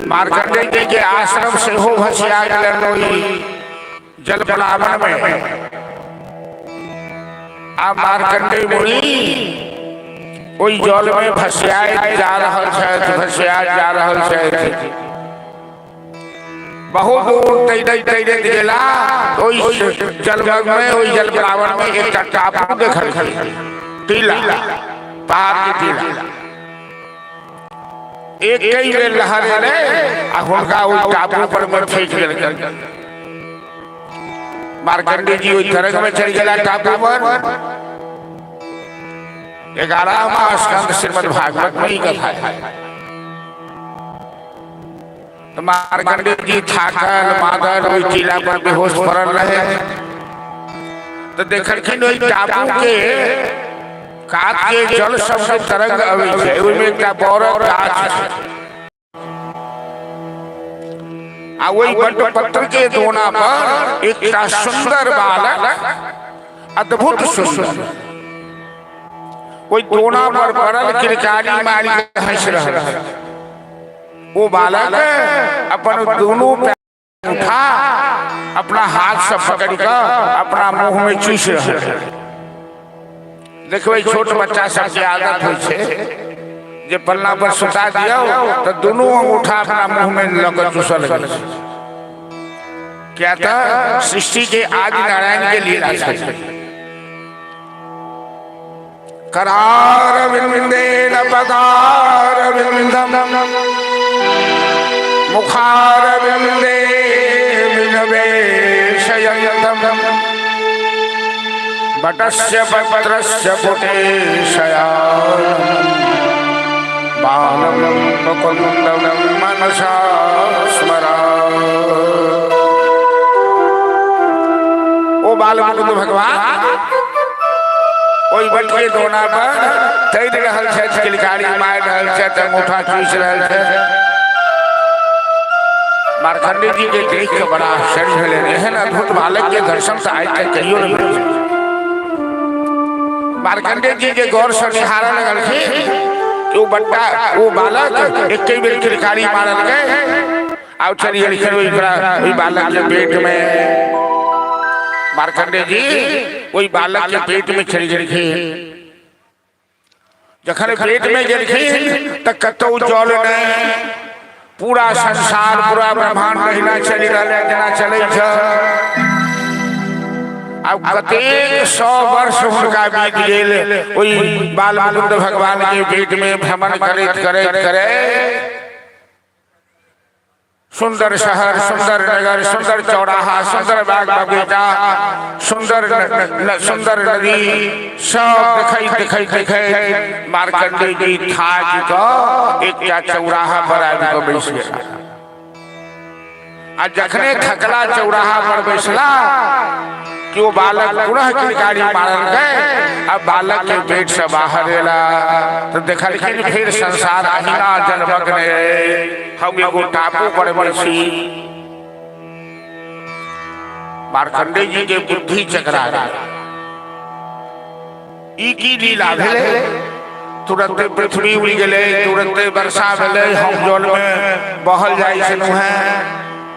मार्कंडेय जी के आश्रम से हो भसिया गए जल प्लावन में। आ मार्कंडेय मुनि ओई जल में भसियाए जा रहल छथि, भसिया जा रहल छथि। बहुत दूर तैरे गेला ओई जलमग्न में, ओई जल प्लावन में एक टापू देखल टीला, पहाड़ के टीला। एक कई बेर लहरे ले आ हुनका ओई टापू पर में फेंक देलक। मार्कंडेय जी ओई तरंग में चढ़ गेला टापू पर। 11वां स्कंद श्रीमद् भागवत में ही कथा है। तो मार्कंडेय जी थाकल मादल ओई टीला पर बेहोश पड़ल रहे। तो देखलखिन ओई टापू के काट के जल सब तरंग अबै छै, ओइमे एकटा बड़क गाछ आ ओई बट पत्थर के दोना पर एकटा सुंदर बालक, अद्भुत सुंदर, ओई दोना पर पड़ल किरकारी मारी के हंस रहल। वो बालक अपन दोनों पैर उठा अपना हाथ से पकड़ कर अपना मुंह में चूस रहल। देखबै छोट बच्चा सबके आदत होइ छै जे पन्ना पर सुता दियो तो दोनों अंगूठा अपना मुंह में लगा चूसल लगे। क्या था सृष्टि के आदि नारायण के लिए है। करार विंदेन पदार विंदम मुखार विंदे विनवे शयनम बटस्य पत्रस्य पुटेशयानम बालम मुकुंदम मनसा स्मरा। ओ बाल मुकुंद भगवान ओई बट के दोना पर तैर रहल छथि, किलकारी मारि रहल छथि, अंगूठा चूस रहल छथि। मार्कंडेय जी के देख के बड़ा आश्चर्य भेलै। एहन अद्भुत बालक के दर्शन से आज तक कहियो नहीं भेल। मार्कंडेय जी के गौर से निहारऽ लगलखिन। वो बट्टा वो बालक एक कई बेर किलकारी मारल गए आ चली गेलखिन ओई बालक के पेट में। मार्कंडेय जी ओई बालक के पेट में चली गेलखिन। जखन पेट में गेलखिन त कतौ जल नहीं, पूरा संसार पूरा ब्रह्मांड महीना चली रहल जेना चलै छै। अब कतेक 100 वर्ष हुनका बीत गेल ओई बाल मुकुंद भगवान के पेट में भ्रमण करैत करैत। सुंदर शहर, सुंदर नगर, सुंदर चौराहा, सुंदर बाग बगीचा, सुंदर नदी सब देखै मार्कंडेय जी थाक कऽ एकटा चौराहा पर आबि कऽ बैस गेला। आ जखने थकला चौराहा पर बैसला कि वो बालक पुनः किलकारी मारल गए। अब बालक के पेट से बाहर एला तो देखलखिन फिर संसार अहिना जलमग्न है, हम एगो टापू पर बैसी। मार्कंडेय जी के बुद्धि चकरा गई। ई की लीला भेलै? तुरंत पृथ्वी उड़ि गेलै, तुरंत वर्षा भेलै, हम जल में बहल जाइ छलहुँ हैं।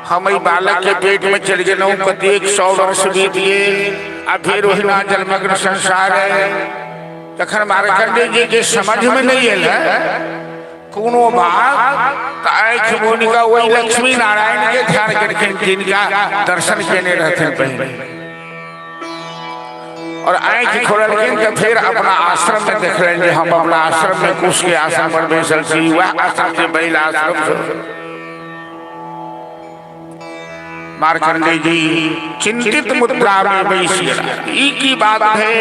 हम बालक के पेट में चल गए, कतेक 100 वर्ष बीत गेल आ फिर ओहिना जलमग्न संसार है। तखन मार्कंडेय जी के समझ में नहीं आयल कोनो बात। आँख मुनि का वही लक्ष्मी नारायण के ध्यान करके जिनका दर्शन केने रहते पहले, और आँख खोललखिन तो फिर अपना आश्रम में देखलन जे हम अपना आश्रम में कुश के आश्रम पर बैसल छी। वह आश्रम के बैल आश्रम। मार्कंडेय जी चिंतित मुद्रा में बैस गेला। ई की बात है?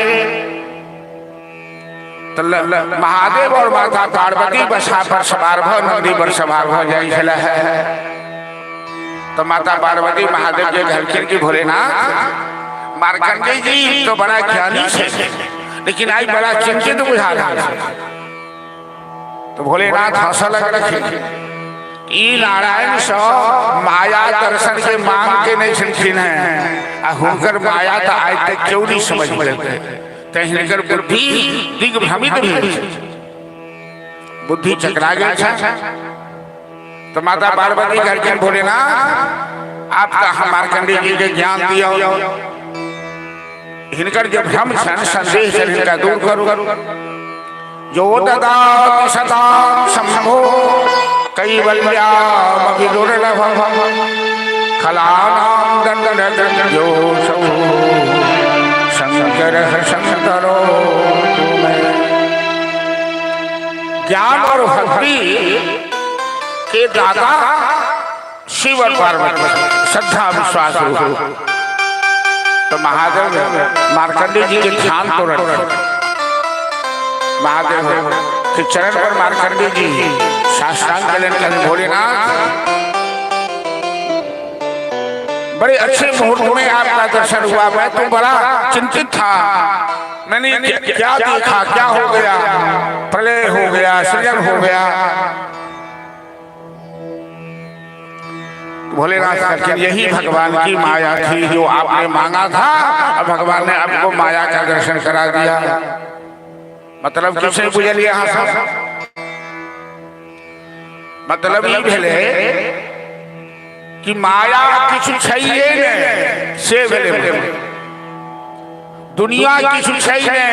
तो महादेव और माता पार्वती बसा पर सवार भ नंदी पर सवार भ जाइ छला है। तो माता पार्वती महादेव के घरखिन की भोलेनाथ मार्कंडेय जी तो बड़ा ज्ञानी है, लेकिन आज बड़ा चिंतित बुझा रहा है। तो भोलेनाथ हंस लगलखिन। ई नारायण सो माया दर्शन के मांग के नहीं छलखिन है, आ हुनकर माया तो आज तक क्यों नहीं समझ लेते। हिनकर बुद्धि दिग्भ्रमित भेल, बुद्धि चकरा गेल छै। तो माता पार्वती करके बोले ना आपका हम मार्कंडेय जी के ज्ञान दिया हिनकर जब हम संदेश इनका दूर करो जो ददाति सदा शंभो कैवल्यामपि दुर्लभम खलानां दण्डयो शंकरः शंकरो ज्ञान और भक्ति के दाता शिव और पार्वती श्रद्धा विश्वास तो महादेव मार्कंडेय जी के ध्यान तो रखे महादेव के चरण पर मार्कंडेय जी साष्टांग कलन कर भोलेनाथ बड़े अच्छे मुहूर्त में आपका दर्शन हुआ। मैं तो बड़ा चिंतित था, मैंने क्या देखा, क्या हो गया, प्रलय हो गया, सृजन हो गया। भोलेनाथ करके यही भगवान की माया थी जो आपने मांगा था और भगवान ने आपको माया का दर्शन करा दिया। मतलब किसने बुझ लिया मतलब ये भेले कि माया किछु छैये से भेले दुनिया किछु छैये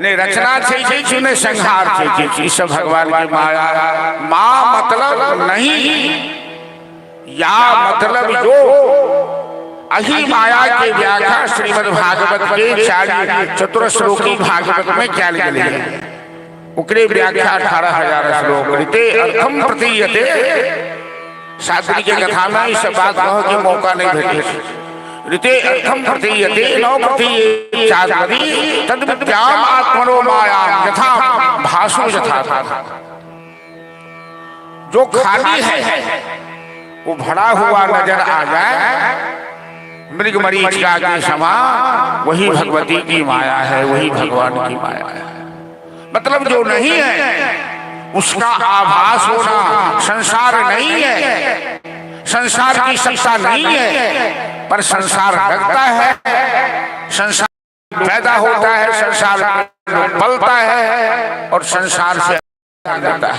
ने रचना चाहिए ने संहार चाहिए। इस भगवान की माया माँ मतलब नहीं या मतलब जो अही माया के व्याख्या श्रीमद् भागवत के चतुर्श्लोकी भागवत में क्या लिखा है उकरे व्याख्या 18,000 श्लोक रीते अर्थम प्रतीयते। शास्त्री के कथा में इस बात कहो कि मौका नहीं भेटे रीते अर्थम प्रतीयते नौ प्रतीये चादि तद विद्याम आत्मनो माया यथा भासो यथा। जो खाली है वो भरा हुआ नजर आ जाए मृग मरीचिका के समान, वही भगवती की माया है, वही भगवान की माया है। मतलब जो नहीं है उसका आभास होना संसार नहीं है, संसार की सत्ता नहीं है, पर संसार लगता है, संसार पैदा होता है, संसार पलता है और संसार से जाता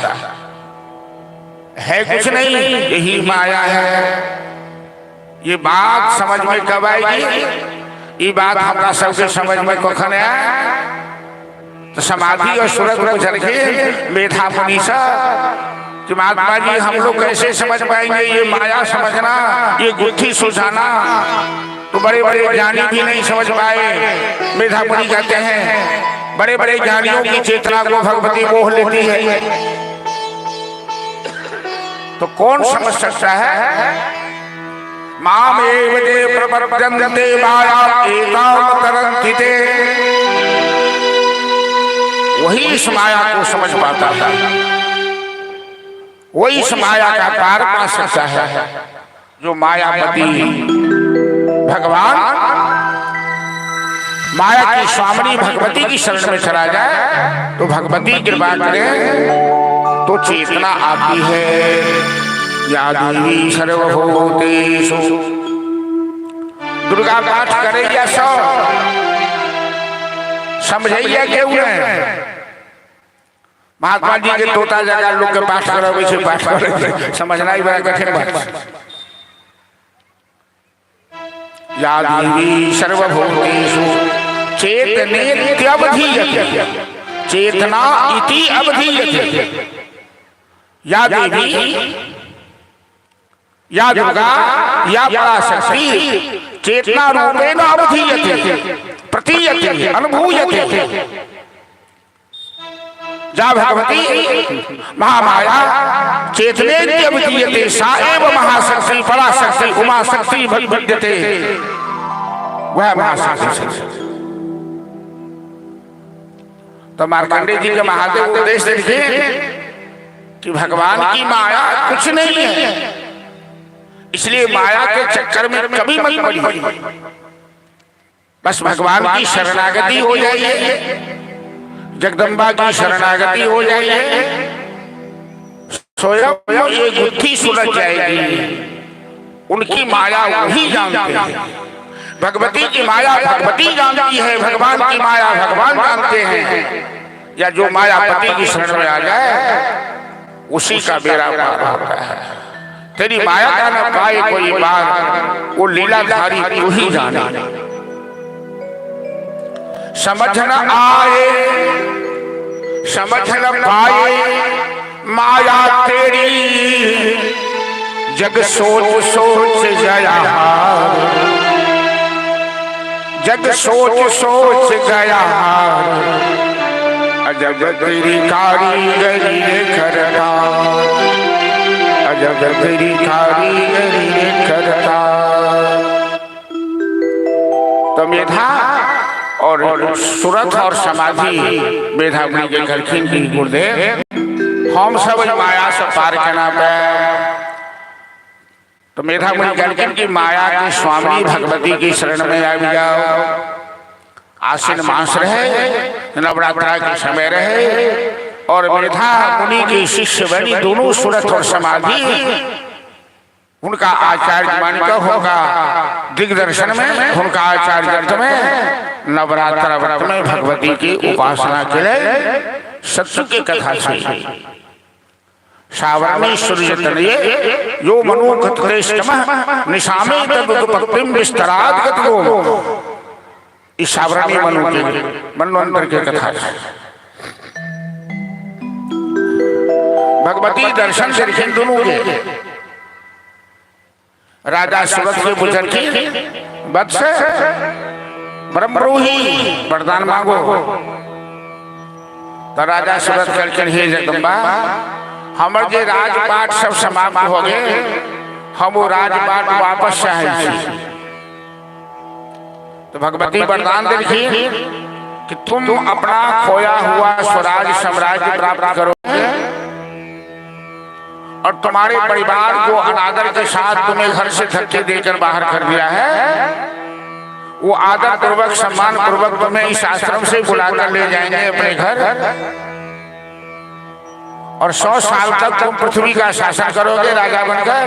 है कुछ नहीं, यही माया है। ये बात समझ में कब आएगी? ये बात हमारा सबके समझ में कखन है तो समाधि और सूरत को चल के मेधा मुनीसा कि महात्मा जी हम लोग कैसे समझ पाएंगे ये माया समझना, ये गुत्थी सुझाना तो बड़े बड़े ज्ञानी भी नहीं समझ पाए। मेधा मुनि कहते हैं बड़े बड़े ज्ञानियों की चेतना को भगवती मोह लेती है, तो कौन समझ सकता है? मामेव ते प्रपद्यन्ते माया एताम तरन्ति ते, वही इस माया को समझ पाता है, वही इस माया का पार पा सकता है। जो मायापति भगवान माया की स्वामिनी भगवती की शरण में चला जाए तो भगवती कृपा करे तो चेतना आती है। या देवी सर्वभूतेषु, दुर्गा पाठ करे या सौ समझिए क्यों है? महात्मा जी के तोता जगह लोग के पाठ करोगे से पाठ करोगे समझना ही बड़ा कठिन बात। या देवी सर्वभूतेषु चेतनेत्यवधीयते, चेतना इति अवधीयते। या देवी या दुर्गा या पराशक्ति चेतना रूपेण अवधीयते प्रतीयते अनुभूयते। जा भगवती महामाया चेतने अवधीयते सा एव महाशक्ति पराशक्ति उमा शक्ति विद्यते, वह महाशक्ति। तो मार्कंडेय जी के महादेव उपदेश देखिए कि भगवान की माया कुछ नहीं है, इसलिए माया के चक्कर में कभी मत पड़िए, बस भगवान की शरणागति हो जाइए, जगदम्बा की शरणागति हो जाइए, स्वयं ये गुत्थी सुलझ जाएगी। उनकी माया वही जानते हैं, भगवती की माया भगवती जानती है, भगवान की माया भगवान जानते हैं। या जो मायापति की शरण में आ जाए उसी का बेड़ा पार होता है। तेरी माया का न पाए कोई बार, वो लीलाधारी तू ही जाने। समझ न आए समझ न पाए माया तेरी, जग सोच सोच गया जग सोच सोच गया। अजब तेरी कारीगरी करता, अजब तेरी कारीगरी करता। तो मेधा और सूरत और समाधि मेधा अपनी के घरखिन की गुरुदेव हम सब माया से पार करना पे। तो मेधा मुनि घरखिन की माया की स्वामी भगवती की शरण में आ जाओ। आश्विन मास रहे, नवरात्रा के समय रहे, और मेधा मुनि की शिष्य बनी दोनों सूरत और समाधि उनका आचार्य मानकर होगा दिग्दर्शन में, उनका आचार्य में नवरात्र व्रत में भगवती की उपासना के लिए सत्सु की कथा से सावरणी सूर्य तनये यो मनोगत क्लेशतमः निशामे तदुपक्तिम विस्तराद गतो। इस सावरणी मनु के मनवंतर की कथा से भगवती दर्शन से रिखिन दोनों के राजा सूरत के बुझन की बद से ब्रह्मरूही वरदान मांगो। तो राजा सूरत करके हे जगदम्बा हमर जे राजपाट सब समाप्त हो गए, हम वो राजपाट वापस चाहे। तो भगवती वरदान देखी कि तुम अपना खोया हुआ स्वराज साम्राज्य प्राप्त करोगे, और तुम्हारे परिवार जो अनादर के साथ तुम्हें घर से धक्के देकर बाहर कर दिया है, वो आदर पूर्वक सम्मान पूर्वक तुम्हें इस आश्रम से बुलाकर ले जाएंगे अपने घर, और 100 साल तक तुम पृथ्वी का शासन करोगे राजा बनकर,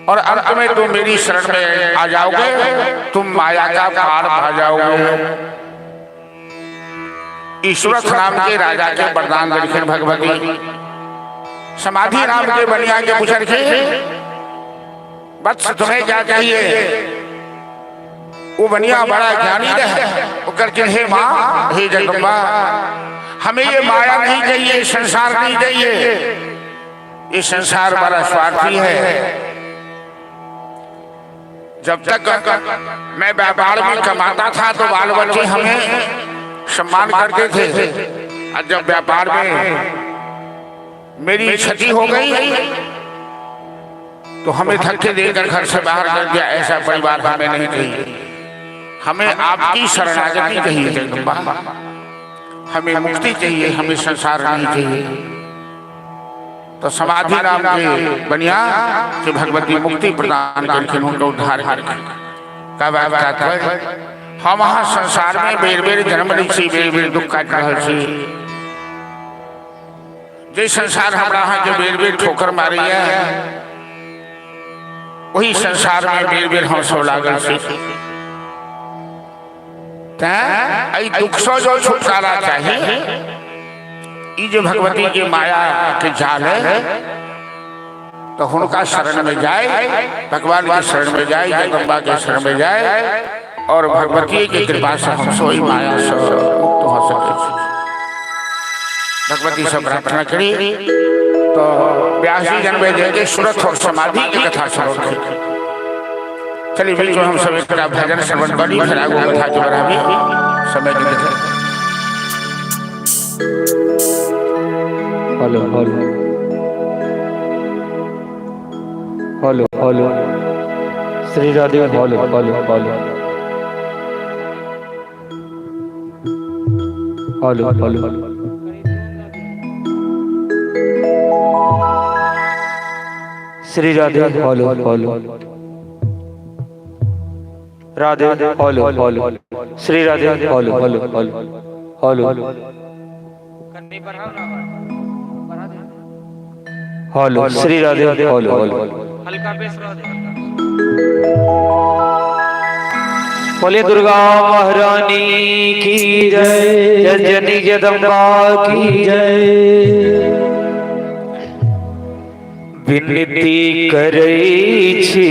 और अंत में तुम मेरी शरण में आ जाओगे, तुम माया का पार पा जाओगे। ईश्वर नाम के राजा के वरदान देखे भगवती समाधि नाम के बनिया के पूछ रखे बस तुम्हें क्या चाहिए। वो बनिया बड़ा ज्ञानी रहे, वो करके हे माँ हे जगदम्बा हमें ये माया नहीं चाहिए, संसार नहीं चाहिए, ये संसार बड़ा स्वार्थी है। जब तक मैं व्यापार में कमाता था तो बाल बच्चे हमें सम्मान करते थे, और जब व्यापार में मेरी क्षति हो गई तो हमें धक्के देकर घर से बाहर कर दिया। ऐसा परिवार हमें नहीं चाहिए, हमें आपकी शरणागति चाहिए जगदम्बा, हमें मुक्ति चाहिए, हमें संसार नहीं चाहिए। तो समाधि नाम के बनिया कि भगवती मुक्ति प्रदान करके उनका उद्धार का बात है। हम वहाँ संसार में बेर बेर जन्म लीची, बेर बेर दुख काट रहे छी। जो संसार हमारा जो बेर बेर ठोकर मारी है, वही संसार में बेर बेर हम सो लागल छी। दुख से जो छुटकारा चाहिए, जो भगवती की माया के जाल है, तो उनका शरण में जाए, भगवान के शरण में जाए, जगदम्बा के शरण में जाए, और भगवती की कृपा से हम सोई माया से मुक्त हो सके। भगवती से प्रार्थना करी तो व्यास जी जन्मे देंगे सूरत और समाधि की कथा सुनो। चलिए बीच में हम सब एक भजन श्रवण करी, फिर आगे कथा के बारे में समय देंगे। Hello hello hello hello Shri Radhe hello hello hello hello hello Shri Radhe hello hello Radhe hello hello Shri Radhe hello hello hello hello hello Shri Radhe hello hello हल्का बेस बोले दुर्गा महारानी की जय, जय जनी जगदम्बा की जय। विनती करै छी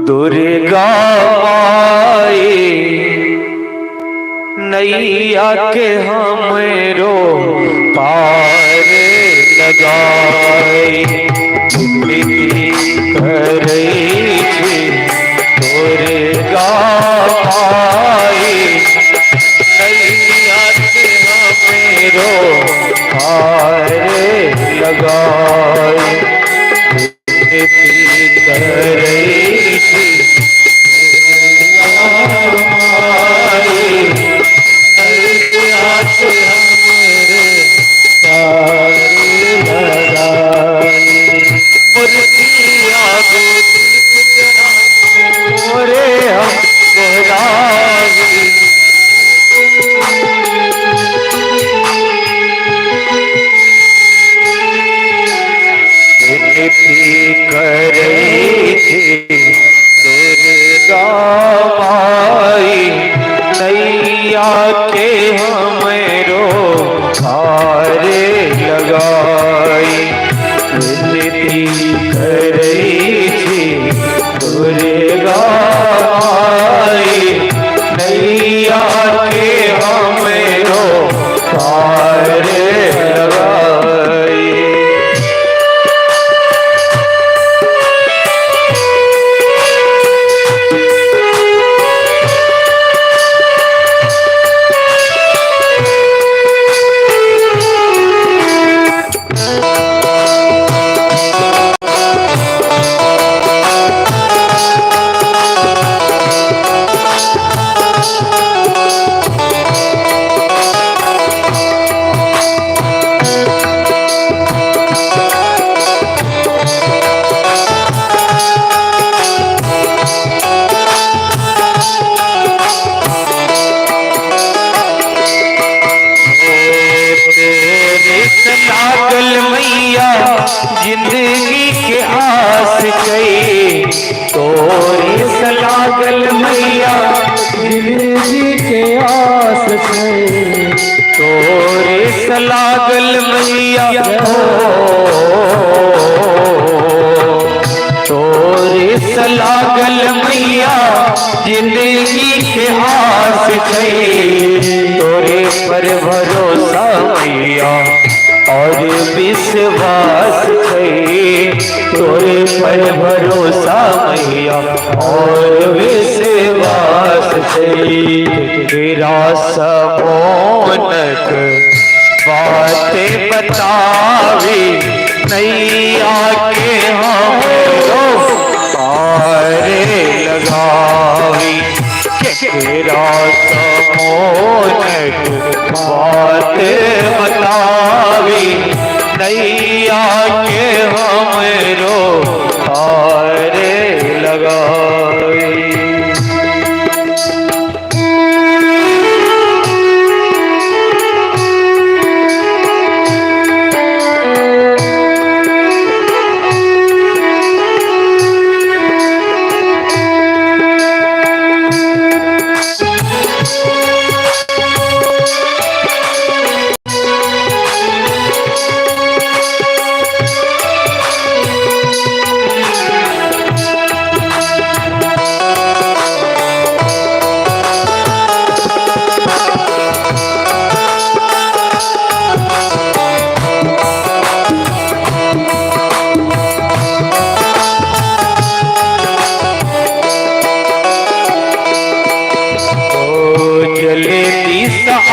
दुर्गा माई, नैया के हमरो पार लगाई। विनती करै छी दुर्गा माई, नैया के हमरो पार लगाई। विनती करै छी दुर्गा माई, नैया के हमरो पार लगाई। विनती करै छी दुर्गा माई, नैया के हमरो पार लगाई। लागल मैया जिंदगी के आस गई, तोरे से लागल मैया जिंदगी के आस गई। तोरे से लागल मैया, तोरे से लागल मैया जिंदगी के आस गई। तोरे पर भरोसा मैया और विश्वास है, तोरे पर भरोसा मैया और विश्वास है। तेरा समोनक बातें बतावी, नैया के हमरो पार लगावी। तेरा समोनक बातें बतावी, नैया के हमरो पार लगाई।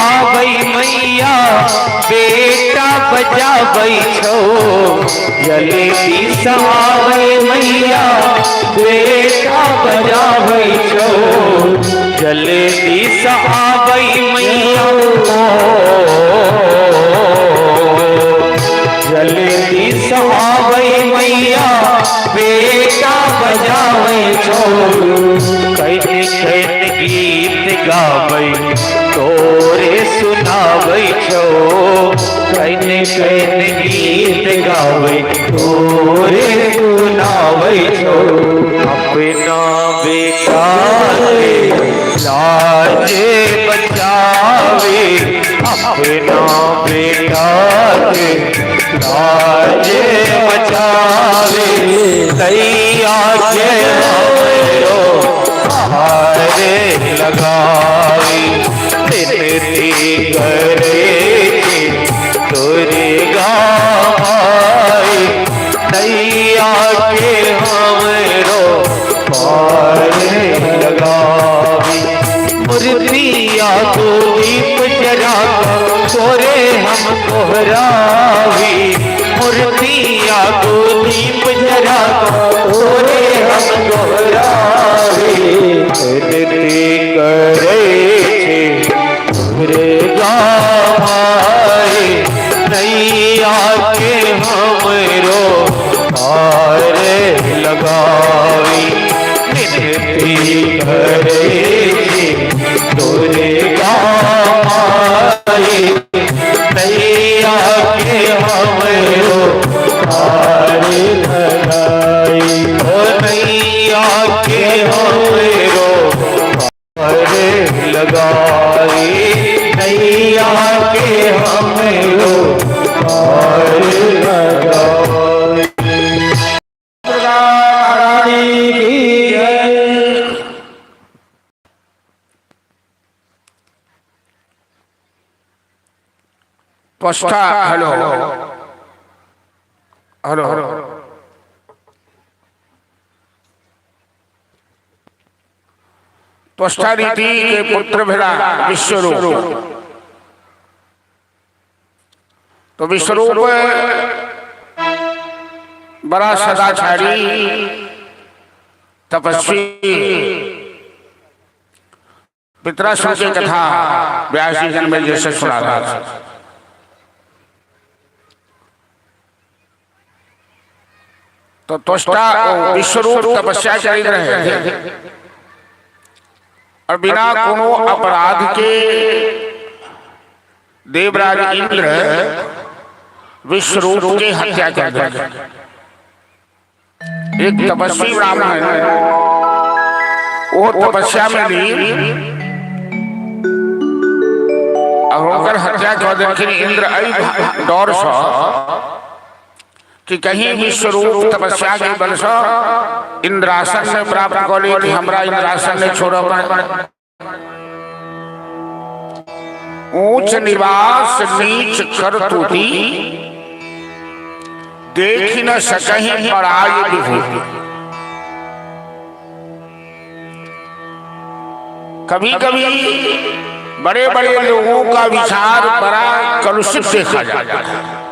आबै मैया बेटा बजाबै छौ, जलेबी सहाबै मैया बेटा बजाबै छौ। जलेबी सहाबै मैया, जलेबी सहाबै मैया बेटा बजाबै छौ। कैन कैन गीत गाबै तोरे सुनाबै छौ। कैन कैन गीत गाबै तोरे सुनाबै छौ। अपना बेटा के लाज बचावे, अपना बेटा के लाज नैया के हमरो हारे लगाई विनती करे तोरे गाई नैया के हमरो हारे लगाई मूर्तिया को दीप जरा तोरे हम कोहरावी मूर्तिया को दीप जरा तोरे हम कोहरावी विनती करे तोरे गाई नैया के हमरो हारे लगावी विनती करे तोरे गाई नैया के हमरो हारे लगाई ओ नैया के हमरो हारे लगाई नैया के हमरो हारे लगाई रानी की जय। Pasta hello hello hello Tvashta रीति के पुत्र भेला विश्वरूप। तो विश्वरूप बड़ा सदाचारी तपस्वी पितरासुर की कथा व्यास जी जन्म जैसे सुना रहा था। तो त्वष्टा विश्वरूप तपस्या चल रहे थे और बिना कोनो अपराध के देवराज इंद्र विश्वरूप की हत्या कर दिया। एक तपस्वी ब्राह्मण वो तपस्या में लीन और होकर हत्या कर देखे इंद्र डर सा कि कहीं विश्वरूप तपस्या के बल से इंद्रासन में प्राप्त कर ली कि हमरा इंद्रासन ने छोड़ा ऊंच निवास नीच कर तूती देख न सकहीं पराई विभूति। कभी कभी बड़े बड़े लोगों का विचार बड़ा कलुषित देखा जाता है,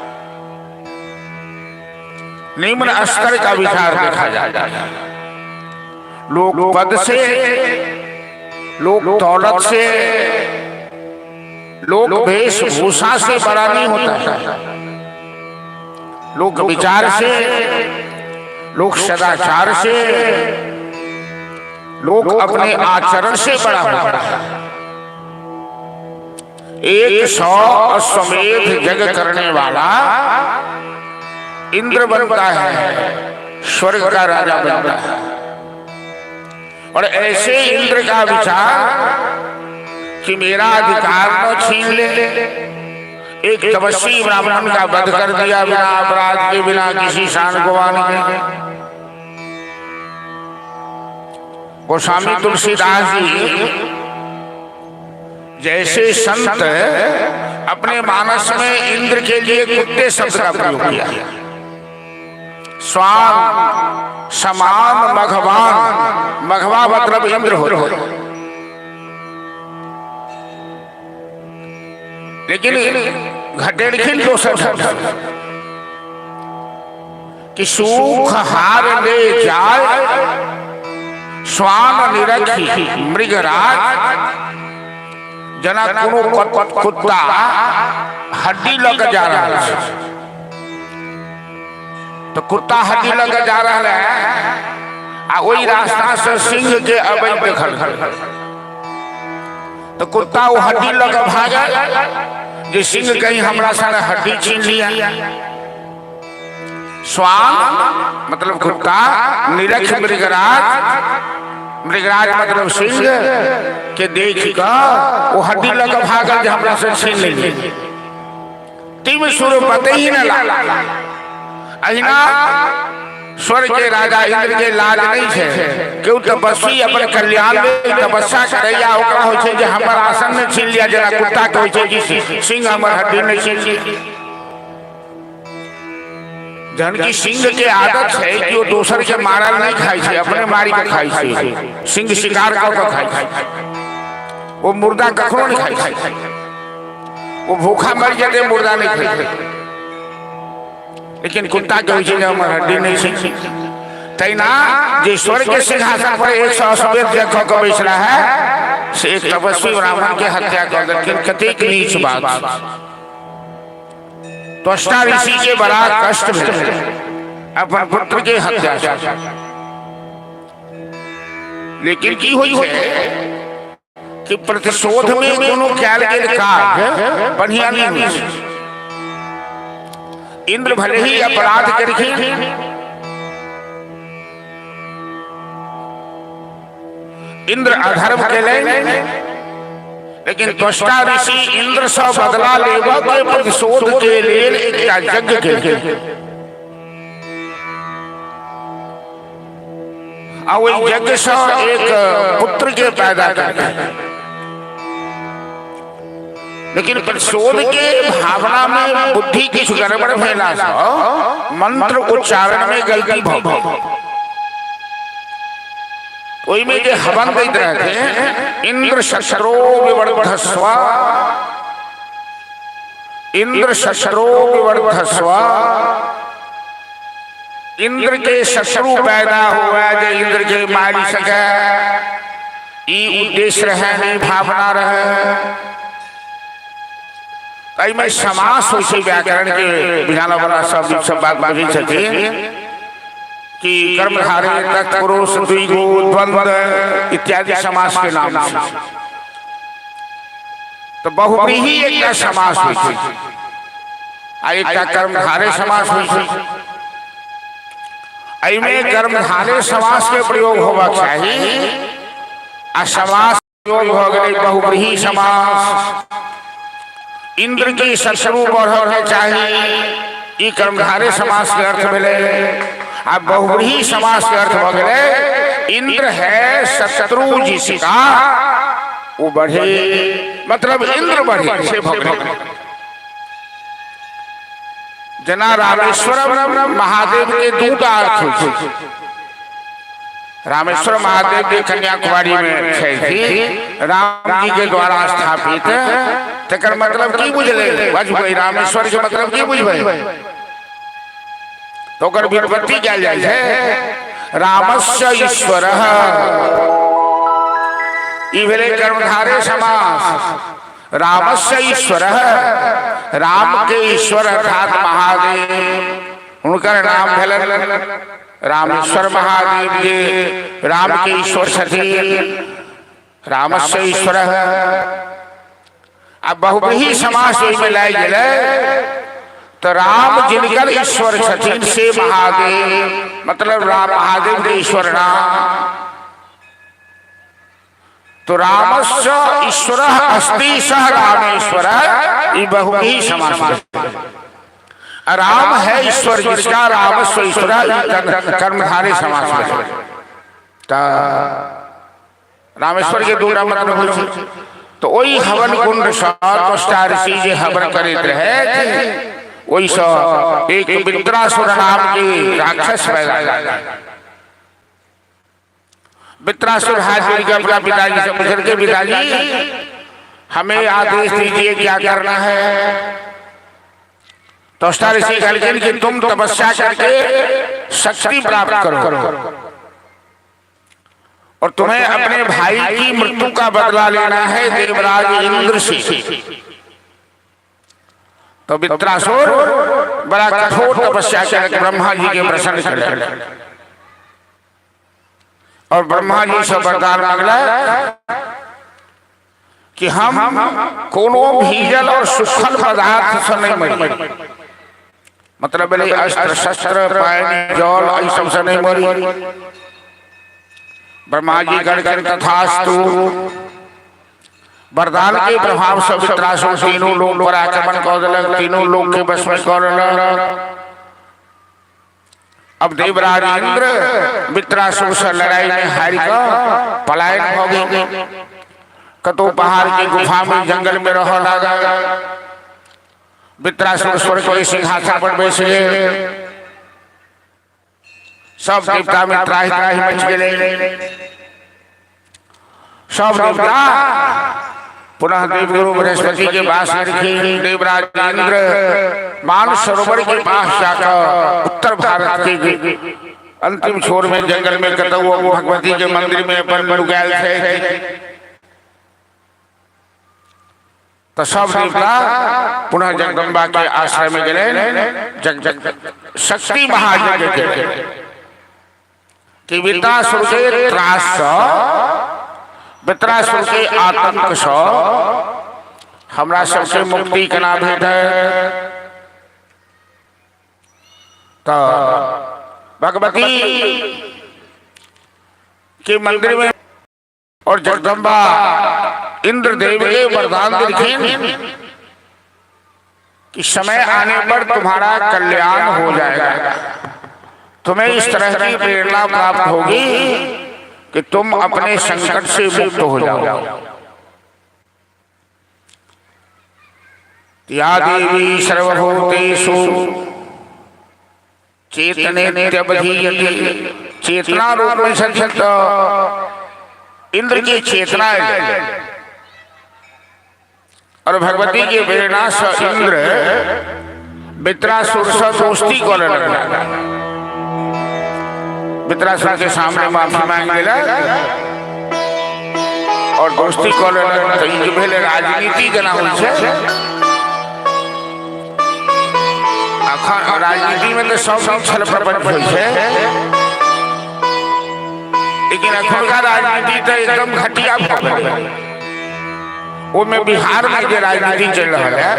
निम्न स्तर का विचार देखा जाता है। लोग पद से, लोग दौलत से, लोग वेशभूषा से बड़ा नहीं होता है। लोग विचार से, लोग सदाचार से, लोग अपने आचरण से बड़ा होता है। 100 अश्वमेध जग करने वाला इंद्र बनता है, स्वर्ग का राजा बनता है। और ऐसे इंद्र का विचार कि मेरा अधिकार न छीन ले, एक तपस्वी ब्राह्मण का वध कर दिया बिना अपराध के, बिना किसी शान गवाने के। गोस्वामी तुलसीदास जी जैसे संत अपने मानस में इंद्र के लिए कुत्ते शब्द का प्रयोग किया। स्वान समान मघवान, मघवा मतलब इंद्र हो। लेकिन घटेड़खिन तो शब्द कि सुख हार ले जाए स्वान निरखी मृगराज जना कोनो कुत्ता हड्डी लग जा रहा है। तो कुत्ता हड्डी लग जा रहा है आ वही रास्ता से सिंह के अवैध देखल, तो कुत्ता वो हड्डी लग भागा जे सिंह कहीं हमरा सारा हड्डी छीन लिया। स्वान मतलब कुत्ता, निरख मृगराज, मृगराज मतलब सिंह के देख का वो हड्डी लग भागल जे हमरा से छीन ली। तीन सुर पते ही न ला अहिना स्वर्ग के राजा इंद्र के लाज नहीं छे क्यों तपस्वी अपन कल्याण में तपस्या करैया ओकरा होइ छे जे हमर आसन में छीन लिया जेना कुत्ता के होइ छे कि सिंह हमर हड्डी में छीन ली। जन की सिंह के आदत है कि वो दूसर के मारल नहीं खाई छे अपने मारी के खाई छे। सिंह शिकार कर खाई छे वो मुर्दा कखनो नहीं खाई छे वो भूखा मर जाते मुर्दा नहीं खाई लेकिन कुत्ता के होइ छे जे हमर हड्डी नहीं छीन तैना जे स्वर्ग के सिंहासन पर 180 जगह को बैठला है से एक तपस्वी ब्राह्मण के हत्या कर देलखिन। कतेक नीच बात। त्वष्टा ऋषि के बड़ा कष्ट भेल अपन पुत्र के हत्या से। लेकिन की होई है कि प्रतिशोध में कोनो कैल गेल काज बढ़िया नहीं होई। इंद्र भले ही अपराध करखिन इंद्र अधर्म केले लेकिन त्वष्टा ऋषि इंद्र से बदला लेबा के प्रतिशोध के लेल एकटा यज्ञ केलखिन। आ ओहि यज्ञ से एक पुत्र के पैदा केलखिन। लेकिन प्रतिशोध के भावना में बुद्धि किछु गड़बड़ भेला से मंत्र उच्चारण में गलती भ ओई में जे हवन दैत रहते इंद्र शस्त्रो विवर्धस्व इंद्र शस्त्रो विवर्धस्व इंद्र के शत्रु पैदा हुआ जे इंद्र के मारी सके ई उद्देश्य रहे नहीं भावना रहे। कई में समास होइ छे व्याकरण के बिना वाला सब बात बाजी छथिन कि कर्मधारय तत्पुरुष द्विगु द्वंद्व इत्यादि समास के नाम से तो बहुव्रीहि एक समास होइ छे आ एकटा कर्मधारय समास होइ छे। एहि में कर्मधारय समास के प्रयोग होबा चाहिए आ समास प्रयोग भ गेलै बहुव्रीहि समास। इंद्र के शत्रु बढ़ल चाहिए ई कर्मधारय समास के अर्थ भेलै। अब बहुव्रीहि समास के अर्थ हो गए इंद्र है शत्रु जिसका वो बढ़े मतलब इंद्र बढ़े से भगवान। जना रामेश्वर महादेव के दूटा अर्थ होय। रामेश्वर महादेव के कन्याकुमारी में छे राम जी के द्वारा स्थापित तकर मतलब की बुझले बुझबै रामेश्वर के मतलब की बुझबै तो कर व्युत्पत्ति क्या जाए है रामस्य ईश्वरः ई भेले कर्मधारय समास। रामस्य ईश्वरः राम के ईश्वर अर्थात महादेव उनकर नाम भेलन रामेश्वर महादेव जी राम के ईश्वर छथिन रामस्य ईश्वरः। अब बहुव्रीहि समास में लाई गेलै तो राम जिनकर ईश्वर छथिन से महादेव मतलब राम महादेव के ईश्वर नाम। तो रामस्य ईश्वरः अस्ति सह रामेश्वरः ई बहुव्रीहि समास। राम है ईश्वर जिसका रामस्य ईश्वरः कर्मधारय समास। रामेश्वर के दूसरा मतलब होय तो वही हवन कुंड से त्वष्टा ऋषि जे हवन करैत रहे वही एक वित्रासुर नाम के राक्षस पैदा हुआ। वित्रासुर हाथ जोड़कर अपना पिताजी से पूछ के पिताजी हमें आदेश दीजिए क्या करना है। त्वष्टा ऋषि कहते कि तुम तपस्या करके शक्ति प्राप्त करो और तुम्हें अपने भाई की मृत्यु का बदला लेना है देवराज इंद्र से। तो वित्रासुर बड़ा कठोर तपस्या करके ब्रह्मा जी के प्रसन्न कर और ब्रह्मा जी से वरदान मांगला कि हम कोनो भीजल और सुखल पदार्थ से नहीं मरी मतलब अस्त्र शस्त्र पानी जल ई सब से नहीं मरी। ब्रह्मा जी गण तथास्तु वरदान के प्रभाव से वित्रासुर तीनों लोग पर आक्रमण कर दिलक तीनों लोग के वश में कर अब देवराज इंद्र वित्रासुर से लड़ाई में हार कर पलायन हो गए। कतो पहाड़ की गुफा में जंगल में रह लगा। वित्रासुर स्वर्ग के सिंहासन पर बैठ गए। सब देवता में त्राहि त्राहि मच गए। सब देवता पुनः देवगुरु बृहस्पति के पास रखे। देवराज इंद्र मान सरोवर के पास जाकर उत्तर भारत के अंतिम छोर में जंगल में कतौ भगवती के मंदिर में अपन लुगायल थे। तो सब देवता पुनः जगदम्बा के आश्रय में गए। शक्ति महायज्ञ के वित्रासुर के त्रास वित्रासुर के आतंक से हमरा सबसे मुक्ति केना भेट है। तो भगवती के मंदिर में और जगदम्बा इंद्रदेव के वरदान देखें कि समय आने पर तुम्हारा कल्याण हो जाएगा। तुम्हें इस तरह की प्रेरणा प्राप्त होगी कि तुम अपने संकट से मुक्त हो जाओ। या देवी सर्वभूतेषु चेतने नित्यबधीयते। चेतना रूप में संचित इंद्र की चेतना है और भगवती की प्रेरणा से इंद्र वित्रासुर से दोस्ती करने लगा। वित्रासुर के सामने माफी मांग लेला और दोस्ती करने लगा। तो ये भेल राजनीति केना होइ छै। अखन राजनीति में तो सब छल प्रपंच होइ छै, लेकिन अखनका राजनीति तो एकदम घटिया भऽ गेलै। वो में बिहार में जो राजनीति चल रहा है,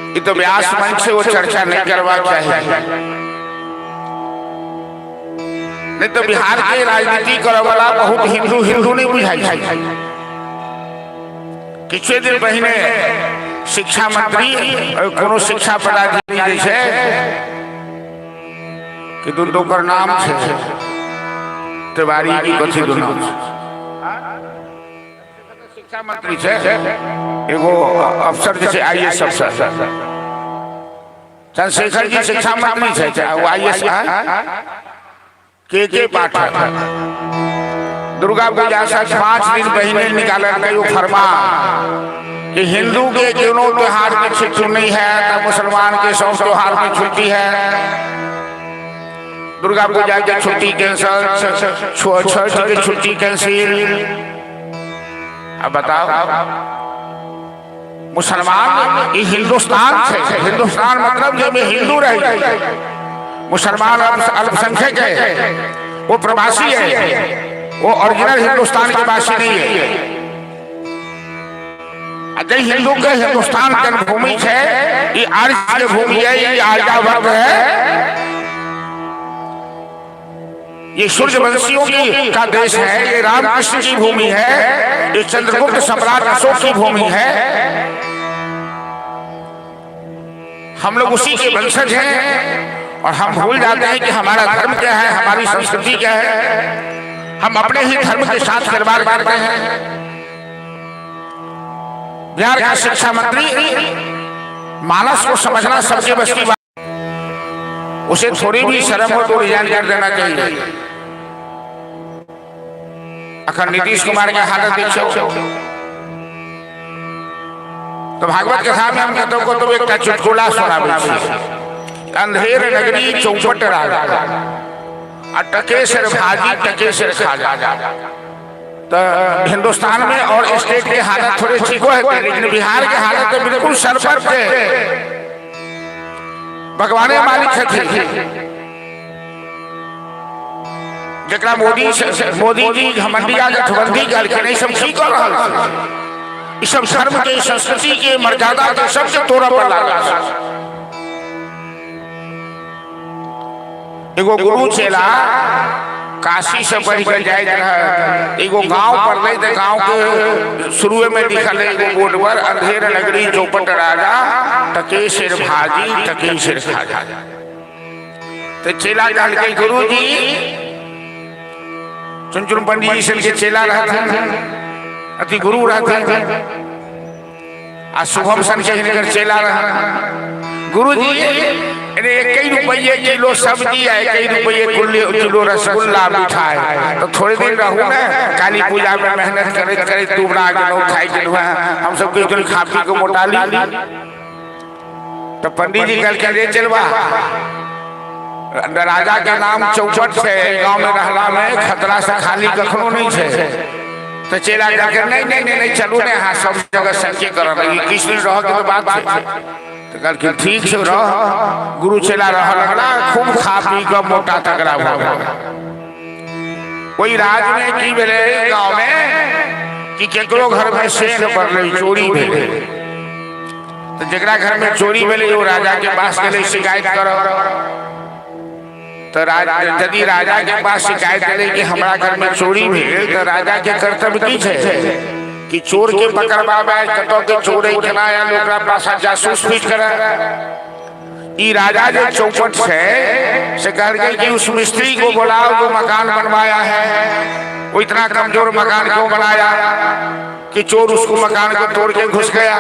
ये तो व्यास मंच से वो चर्चा नहीं करवा चाहिए। नहीं तो बिहार के राजनीति करे वाला बहुत हिंदू हिंदू नहीं बुझाई। किछ दिन पहले शिक्षा मंत्री और कोनो शिक्षा पदाधिकारी जे कि दोकर नाम छे तिवारी की कथी दो नाम शिक्षा मंत्री छे। एगो अफसर जैसे आईएएस अफसर चंद्रशेखर जी शिक्षा मंत्री छे। वो आईएएस के पाठक दुर्गा पूजा से 5 दिन पहले निकाला गया फरमान कि हिंदू के क्यों त्योहार में छुट्टी नहीं है तो मुसलमान के सब त्योहार में छुट्टी है। दुर्गा पूजा की छुट्टी कैंसिल, छठ की छुट्टी कैंसिल। अब बताओ मुसलमान ये हिंदुस्तान से, हिंदुस्तान मतलब जब हिंदू रहे, मुसलमान अल्पसंख्यक है, वो प्रवासी है, वो ओरिजिनल हिंदुस्तान के वासी नहीं है। अजय हिंदू के हिंदुस्तान जन्मभूमि है, ये आर्य भूमि है, ये आर्यावर्त है, ये सूर्यवंशियों की का देश है, ये रामकृष्ण की भूमि है, ये चंद्रगुप्त सम्राट अशोक की भूमि है। हम लोग उसी के वंशज हैं और हम भूल जाते हैं कि हमारा धर्म क्या है, हमारी संस्कृति क्या है। हम अपने ही धर्म के साथ खिलवाड़ करते हैं। बिहार का शिक्षा मंत्री मानस को समझना सबके बस की बात, उसे थोड़ी भी शर्म हो तो रिजाइन कर देना चाहिए। अखन नीतीश कुमार के हालत देखो तो भागवत कथा में हम कहते को तो एक चुटकुला सुनाबे छी। अंधेर नगरी चौपट राजा आ टकेसर भाजी टकेसर खाजा। तो हिंदुस्तान में और स्टेट की हालत थोड़ी ठीक है, लेकिन बिहार की हालत तो बिल्कुल सर पर थे। भगवाने मालिक छथिन जकरा मोदी जी घमंडिया गठबंधी करके नहीं सब ठीक कर रहा है। सब धर्म के संस्कृति के मर्यादा के सबसे तोड़ा पर लगा। एगो गुरु चेला काशी से पढ़ कर जाए रहा। एगो गांव पढ़ले तो गांव के शुरू में लिखल है एगो बोर्ड पर अंधेर नगरी चौपट राजा तके सिर भाजी तके सिर खाजा। तो चेला कहल के गुरु जी चुन पंडित जी सन के चेला रहते अति गुरु रहते आ शुभम सन के हिनकर चेला रह। गुरु जी एक रुपये किलो सब्जी है, एक रुपये किलो रसगुल्ला मिठाई, तो थोड़े दिन रहू ना काली पूजा में मेहनत करे करे दुबरा गेलो खाई गेलो हम सब के खा पी के मोटा ली। तो पंडित जी कल के चलवा राजा के नाम चौपट से गांव में रहला में खतरा से खाली कखनो नहीं छे। तो चेला जाकर नहीं चलू ने हाँ सब जगह संचय कर रही किस दिन रह के बात तो कल के ठीक से रह। गुरु चेला रह लगला खूब खा पी कर मोटा तगड़ा हो गया। कोई राज में की बेले गांव में कि केकरो घर में शेर पड़ रही चोरी भेले, तो जकरा घर में चोरी भेले वो राजा के पास गेले शिकायत करो। तो यदि राजा के पास शिकायत करे कि हमारा घर में चोरी भेल, तो राजा के कर्तव्य की है कि चोर के पकड़वावे, कतो के चोर इतना या लोकरा पास जासूस पीट करे। ई राजा जो चौपट से कह गए कि उस मिस्त्री को बुलाओ जो मकान बनवाया है, वो इतना कमजोर मकान क्यों बनाया कि चोर उसको मकान को तोड़ के घुस गया।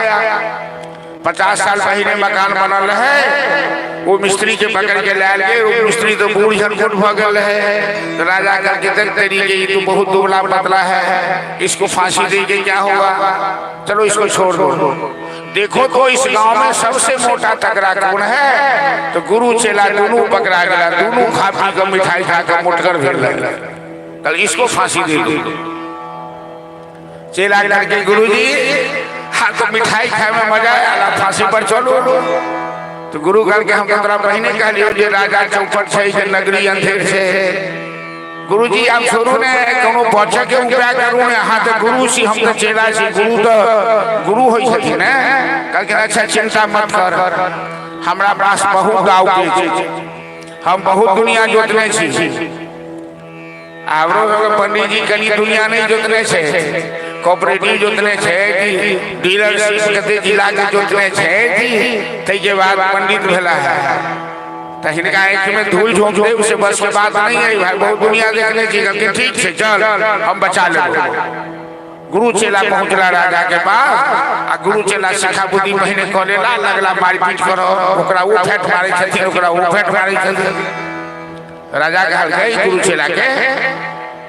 50 साल पहले मकान बनल है, वो मिस्त्री के पकड़ के ले गए। वो मिस्त्री तो बूढ़ झनकुट भ गल है। तो राजा करके देख तेरी गई तो बहुत दुबला पतला है, इसको फांसी दे के क्या होगा, चलो इसको छोड़ दो। देखो तो इस गांव में सबसे मोटा तगड़ा कौन है, तो गुरु चेला दोनों पकड़ा गया, दोनों खा पी कर मिठाई खा कर मोटकर भेल कल इसको फांसी दे दो। चेला करके गुरु जी हाँ तो मिठाई खाए में मजा आया, फांसी पर चलो। तो गुरु घर के हम 15 महीने कह लिए राजा चौपट से नगरी अंधेर से। गुरु जी आप सुनो ने कोनो बच्चा के उपाय करू ने हाँ तो गुरु सी हम तो चेला सी गुरु होई छथि ने कल के अच्छा चिंता मत कर, हमरा पास बहुत गाँव के हम बहुत दुनिया जोतने छी। आवरो पंडित जी कनी दुनिया नहीं जोतने छे, कोऑपरेटिव जोतने छे कि डीलरशिप कते जिला के जोतने छे कि तै के बाद पंडित भेला है। तो हिनका एक में धूल झोंक दे उसे बस के बात नहीं है भाई, बहुत दुनिया देखने की करके ठीक से चल हम बचा लेंगे। गुरु चेला पहुंचला राजा के पास आ गुरु चेला शिखा बुद्धि महीने करेला लगला मारपीट करो, ओकरा वो फेट मारे छथिन, ओकरा वो फेट मारे छथिन। राजा कहल गई गुरु चेला के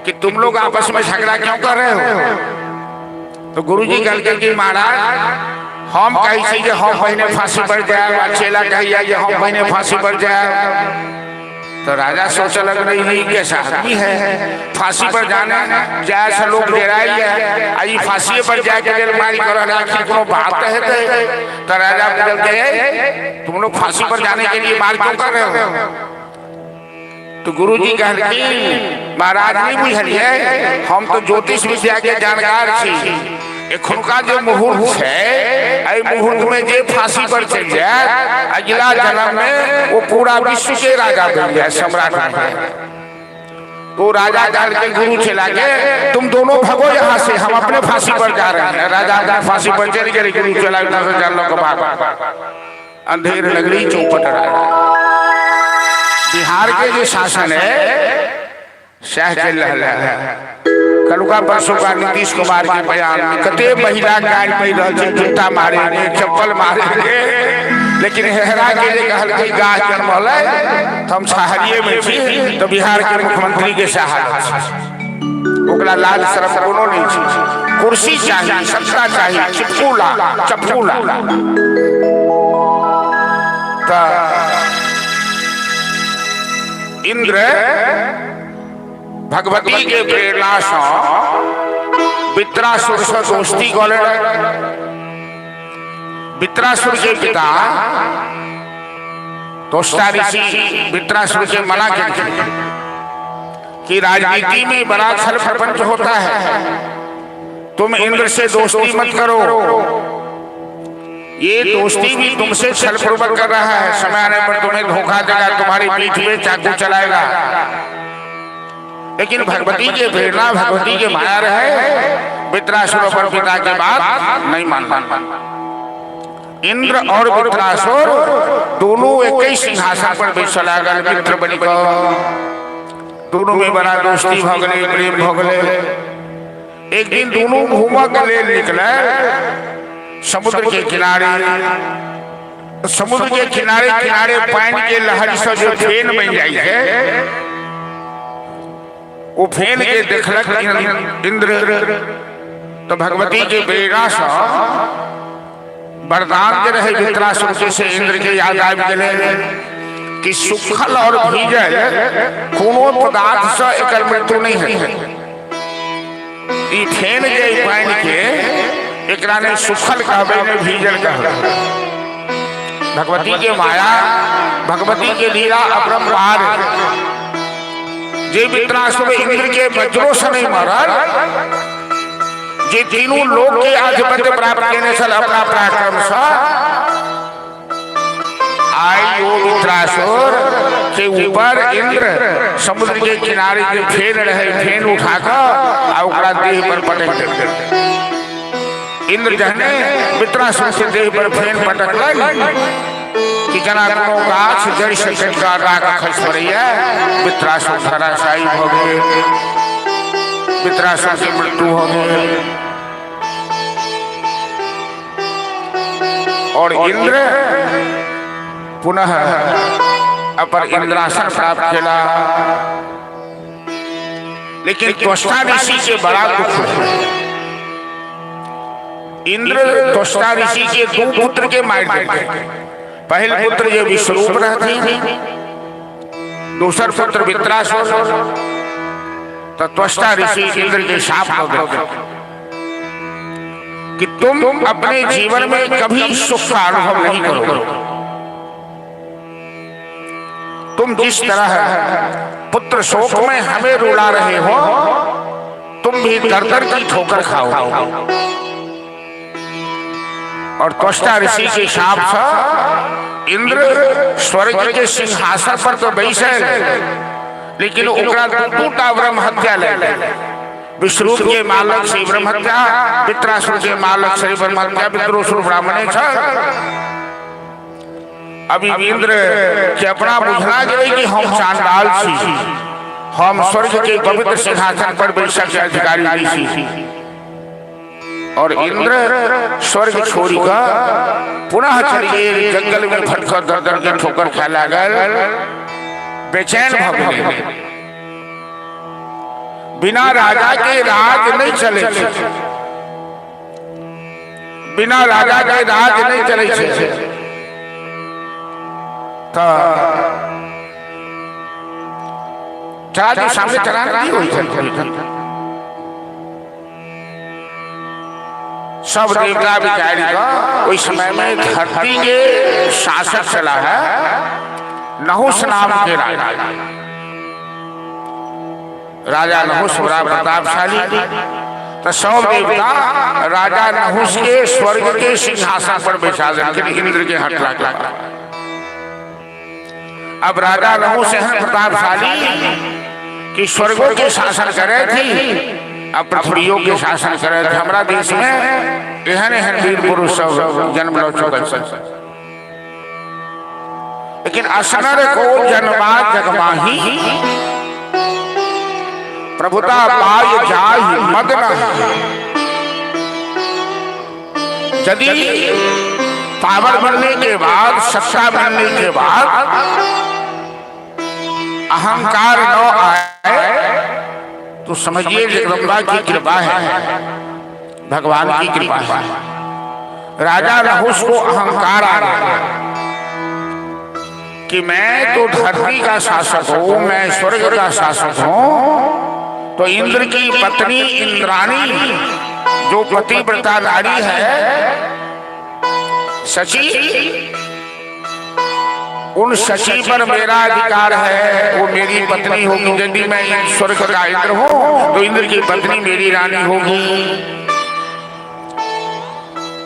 कि तुम लोग आपस में झगड़ा क्यों कर रहे हो। तो गुरु जी कहल कि महाराज हम कही छी जे हम पहले फांसी पर जाए, चेला कहिया जे हम पहले फांसी पर जाए। तो राजा सोचने लग रही कैसा आदमी है, फांसी पर जाने जाए से लोग डेराई है, आई फांसी पर जाके मारी कर आखिर कोनो बात कहते। तो राजा बोल के तुम लोग फांसी पर जाने के लिए मार क्यों कर रहे हो। तो गुरु जी कहल महाराज नहीं बुझलिए, हम तो ज्योतिष विद्या के जानकार छी। एखुनका जो मुहूर्त है, मुहूर्त में जे फांसी पर चल जाए अगला जन्म में वो पूरा विश्व के राजा बन जाए, सम्राट बन जाए। तो राजा कहल के गुरु चला के तुम दोनों भगो यहाँ से, हम अपने फांसी पर जा रहे हैं। राजा फांसी पर चल गए, गुरु चला अंधेर नगरी चौपट राजा। बिहार के जो शासन है शह चल रहा है। कलुका परसों का नीतीश कुमार के बयान में कते महिला गाय पी रही जूता मारे चप्पल मारे, लेकिन हेहरा के जे कहल के गाय जन्मल तो हम शहरिये में छी। तो बिहार के मुख्यमंत्री के शहादत ओकरा लाल शरफ कोनो नहीं छी, कुर्सी चाहिए, सत्ता चाहिए, चप्पूला। तो इंद्र भगवती के प्रेरणा से वित्रासुर से दोस्ती कले। वित्रासुर के पिता दोस्ता ऋषि वित्रासुर के मना के कि राजनीति में बड़ा छल प्रपंच होता है, तुम इंद्र से दोस्ती मत करो, ये दोस्ती भी तुमसे छल पूर्वक कर रहा है, समय आने पर तुम्हें धोखा देगा, तुम्हारी पीठ पे चाकू चलाएगा। लेकिन भगवती के प्रेरणा भगवती के माया रहे, वित्रासुर पर पिता के बात नहीं मानना। इंद्र और वृत्रासुर दोनों एक ही सिंहासन पर बैसल लागल मित्र बनी को। दोनों में बड़ा दोस्ती भगले, प्रेम भगले। एक दिन दोनों घूमा के लिए निकले समुद्र के किनारे। समुद्र के किनारे किनारे पानी के लहर से जो फेन बन जाई है, वो फेन के देखलक इंद्र। तो भगवती के बेड़ा से वरदान के रहे वृत्रासुर से इंद्र के याद आ गए कि सुखल और भीजल कोनो पदार्थ से एकर मृत्यु नहीं है। ई फेन जे पानी के एकरा ने सुखल कहबे ने भीजल कहबे। भगवती के माया, भगवती के लीला अपरंपार। जे वृत्रासुर इंद्र के वज्रों से नहीं मरल, जे तीनों लोग के आधिपत्य प्राप्त करने से अपना पराक्रम से आई वो वृत्रासुर के ऊपर इंद्र समुद्र के किनारे के फेन रहे, फेन उठाकर ओकरा देह पर पटक देते। इंद्र जहने वृत्रासुर के देह पर फेन पटकल कि जना कोनो गाछ जड़ से कटका का खस पड़ी है। वृत्रासुर धराशायी हो गए, वृत्रासुर की मृत्यु हो गई। और इंद्र पुनः अपर इंद्रासन प्राप्त किया। लेकिन त्वष्टा ऋषि के बड़ा दुख हुआ। इंद्र त्वष्टा ऋषि के दो पुत्र के मार दिए। पहले पुत्र जो विश्वरूप रहते, दूसर पुत्र वृत्रासुर। तो त्वष्टा ऋषि इंद्र के शाप हो गए कि तुम अपने जीवन में कभी सुख का अनुभव नहीं करोगे। तुम जिस तरह पुत्र शोक में हमें रुला रहे हो, तुम भी दर दर की ठोकर खाओगे। और त्वष्टा ऋषि के शाप से इंद्र स्वर्ग के सिंहासन पर तो बैसे, लेकिन ओकरा टूटा ब्रह्म हत्या ले। विश्वरूप के मालक श्री ब्रह्म हत्या, वृत्रासुर के मालक श्री ब्रह्म हत्या, विद्रोसुर ब्राह्मणे छ। अभी इंद्र के अपना बुझना गए कि हम चांडाल छी, हम स्वर्ग के पवित्र सिंहासन पर बैठक के अधिकारी ऋषि। और इंद्र स्वर्ग छोड़कर पुनः चलिए जंगल में फटकर दर दर के ठोकर खा लागल, बेचैन हो गए। बिना राजा के राज नहीं चले, बिना राजा के राज नहीं चले। तो चला जो सामने चला नहीं हुई। सब देवता विचारी का उस समय में धरती के शासक चला है नहुस नाम के राजा नहुस बड़ा प्रतापशाली। तो सब देवता राजा नहुस के स्वर्ग के सिंहासन पर बैठा देंगे इंद्र के हट लगा। अब राजा नहुस है प्रतापशाली कि स्वर्गों के शासन करे थी, अब पृथ्वियों के शासन करे थे। हमारा देश में एहन एहन वीर पुरुष सब जन्म लो चुके, लेकिन असनर को जन्मा जगमाही प्रभुता पाय जाहि मद नहीं। यदि पावर बनने के बाद, सत्ता बनने के बाद अहंकार न आए तो समझिए जगदम्बा की कृपा है, भगवान की कृपा है। राजा नहुस को अहंकार आ गया कि मैं तो धरती का शासक हूं, मैं स्वर्ग का शासक हूं। तो इंद्र की पत्नी इंद्राणी जो पतिव्रता नारी है शची, उन शची पर मेरा अधिकार है, वो मेरी पत्नी होगी। यदि मैं स्वर्ग का इंद्र हूं तो इंद्र की पत्नी मेरी रानी होगी।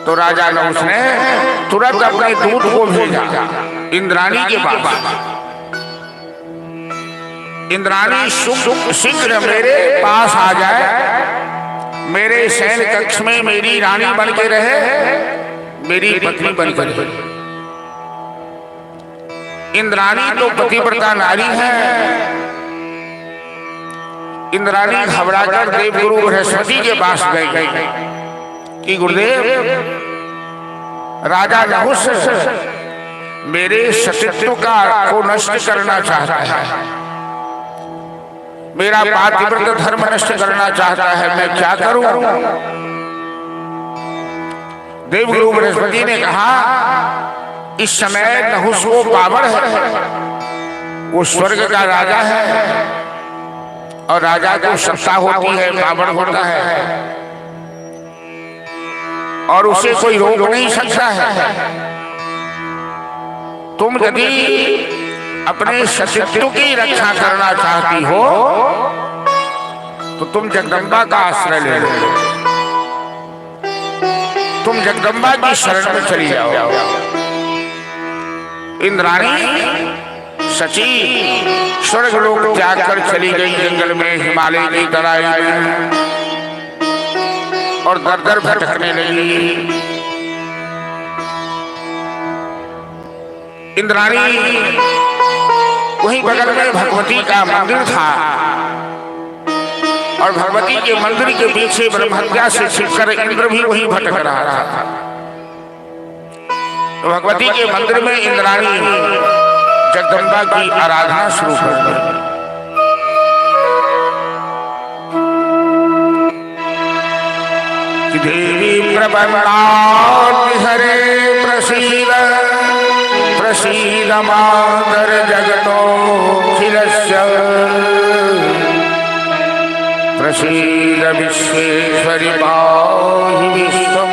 तो राजा नहुस ने तुरंत अपने दूत को भेजा इंद्राणी के पास। इंद्राणी शीघ्र मेरे पास आ जाए, मेरे शयन कक्ष में मेरी रानी बन के रहे, मेरी पत्नी बनकर। इंद्राणी तो पतिव्रता नारी है। इंद्राणी घबराकर देवगुरु बृहस्पति के पास गई कि गुरुदेव, राजा नहुष मेरे सतीत्व को नष्ट करना चाहता है, मेरा पातिव्रत धर्म नष्ट करना चाहता है, मैं क्या करूं? देवगुरु बृहस्पति ने कहा, इस समय नहुष वो पावड़ है, वो स्वर्ग का राजा है और राजा को सत्ता होती है, पावड़ होता है और उसे कोई रोक नहीं सकता है। तुम यदि अपने सतीत्व की रक्षा करना चाहती हो तो तुम जगदम्बा का आश्रय ले लो, तुम जगदम्बा की शरण में चली जाओ। इंद्राणी सची स्वर्ग लोक त्याग कर चली गई जंगल में, हिमालय की तराई में, और दर दर भटकने लगी। इंद्राणी वहीं बगल में भगवती का मंदिर था और भगवती के मंदिर के पीछे ब्रह्महत्या से छिपकर इंद्र भी वहीं भटक रहा था। तो भगवती के मंदिर में इंद्राणी जगदम्बा की आराधना शुरू कर दी। देवी प्रबन्नात् हरे प्रसीद प्रसीद मातर जगतोऽखिलस्य प्रसीद विश्वेश्वरि पाहि विश्वं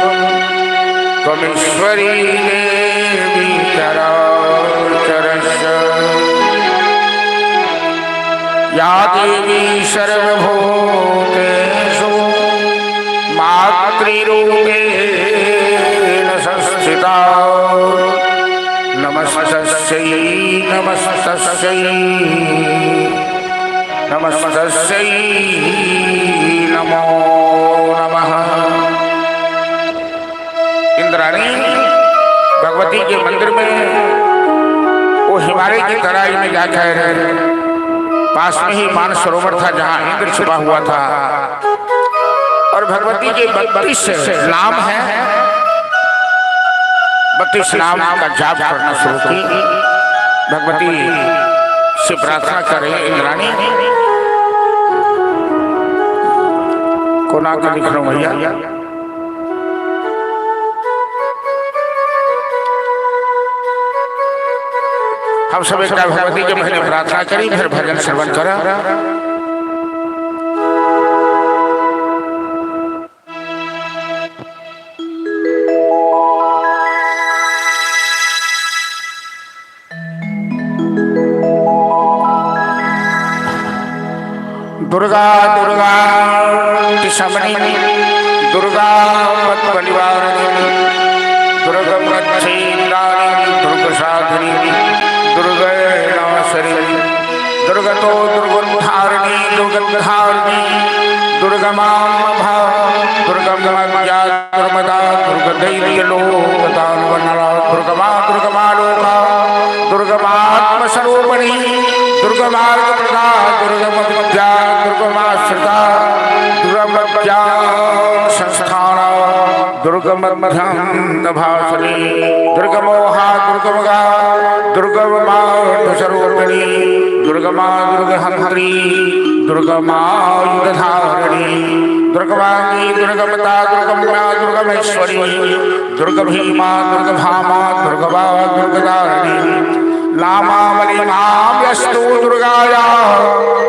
त्वमीश्वरी देवी चराचरस्य। या देवी सर्वभूतेषु मातृरूपेण संस्थिता नमस्तस्यै नमस्तस्यै नमस्तस्यै नमो नमः। इंद्राणी भगवती के मंदिर में वो हिमालय की तराई में जाकर पास में ही मानसरोवर था जहाँ इंद्र छुपा हुआ था और भगवती के 32 नाम है, 32 नाम का जाप करना शुरू की। भगवती से प्रार्थना करें, इंद्राणी को ना कर लिख रहा हूं भैया। हम सब एक भगवती के पहले प्रार्थना करी, फिर भजन श्रवण करा। दुर्गा दुर्गा शमनी दुर्गा पद्मनिवारिणी दुर्गप्रच्छेदारिणी दुर्गसाधिनी दुर्गे नाशरिणी दुर्गतो दुर्गोद्धारिणी दुर्गोद्धारिणी दुर्गमा दुर्गमज्ञा दुर्मदा दुर्गदैत्यलोकदानवनरा दुर्गमा दुर्गमा लोका दुर्गमात्मस्वरूपिणी दुर्गमार्गप्रदा दुर्गमविद्या दुर्गमाश्रिता दुर्गमज्ञा संस्थाना दुर्गमध्यान्तभासिनी दुर्गमोहा दुर्गमगा दुर्गमार्गस्वरूपिणी दुर्गमा दुर्गहन्त्री दुर्गमायुधधारिणी दुर्गमांगी दुर्गमता दुर्गम्या दुर्गमेश्वरी दुर्गभीमा दुर्गभामा दुर्गवा दुर्गदारिणी नामावली माम्यस्तु दुर्गाया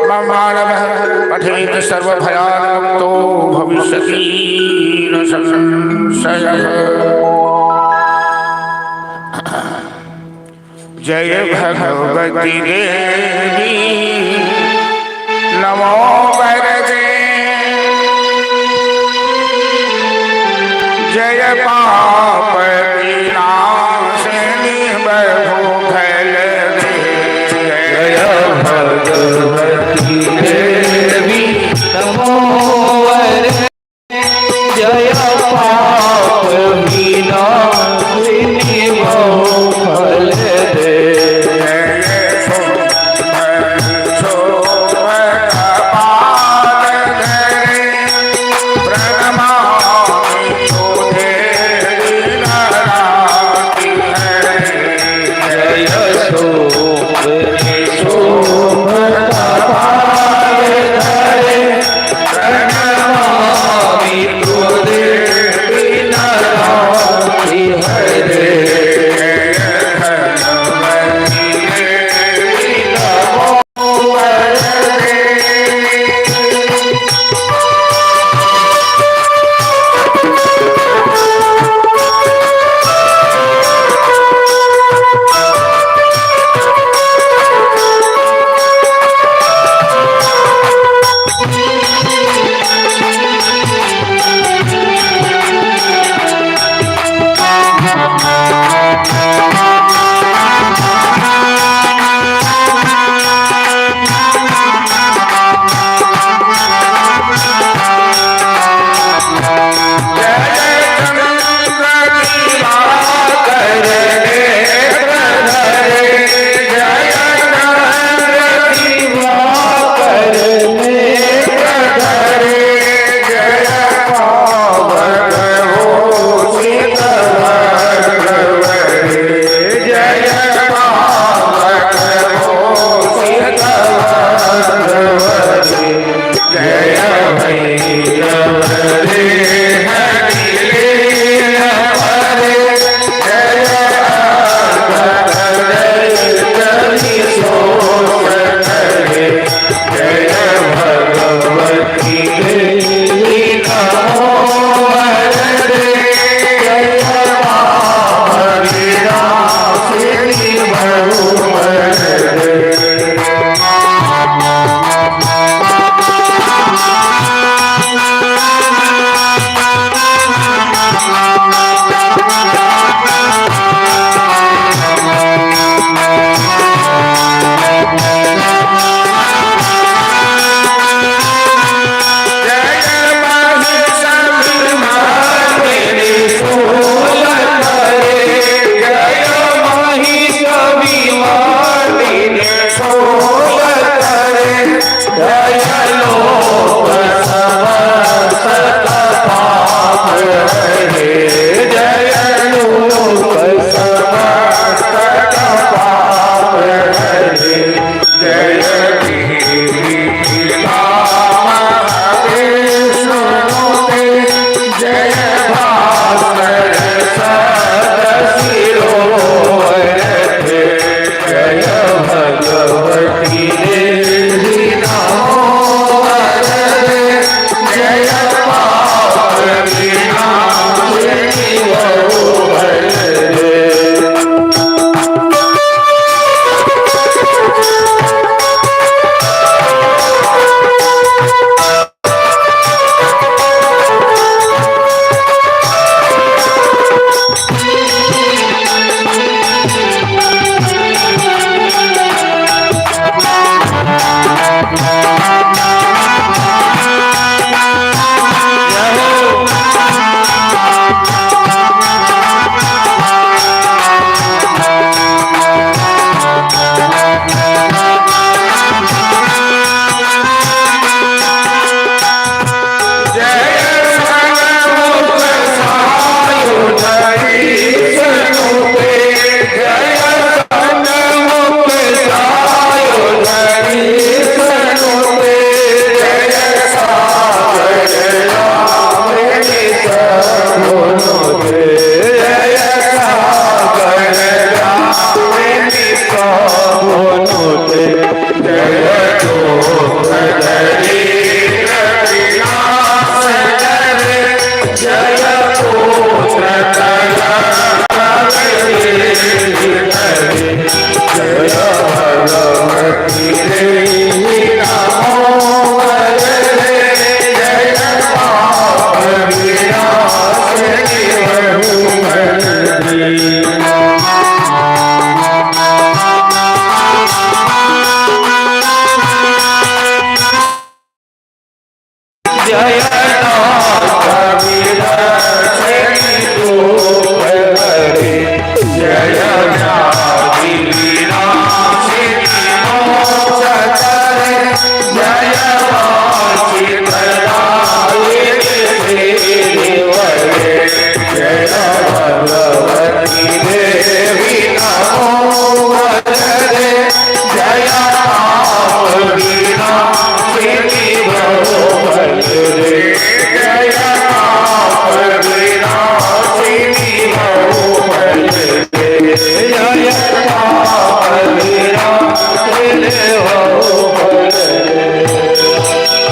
मानवः पठेत सर्वभयान्मुक्तो भविष्यति न संशयः। जय भगवती देवी नमो वरदे जय पाप विनाशिनी बहु फलते जय भगवती देवी नमो वरदे जय पाप विनाशिनी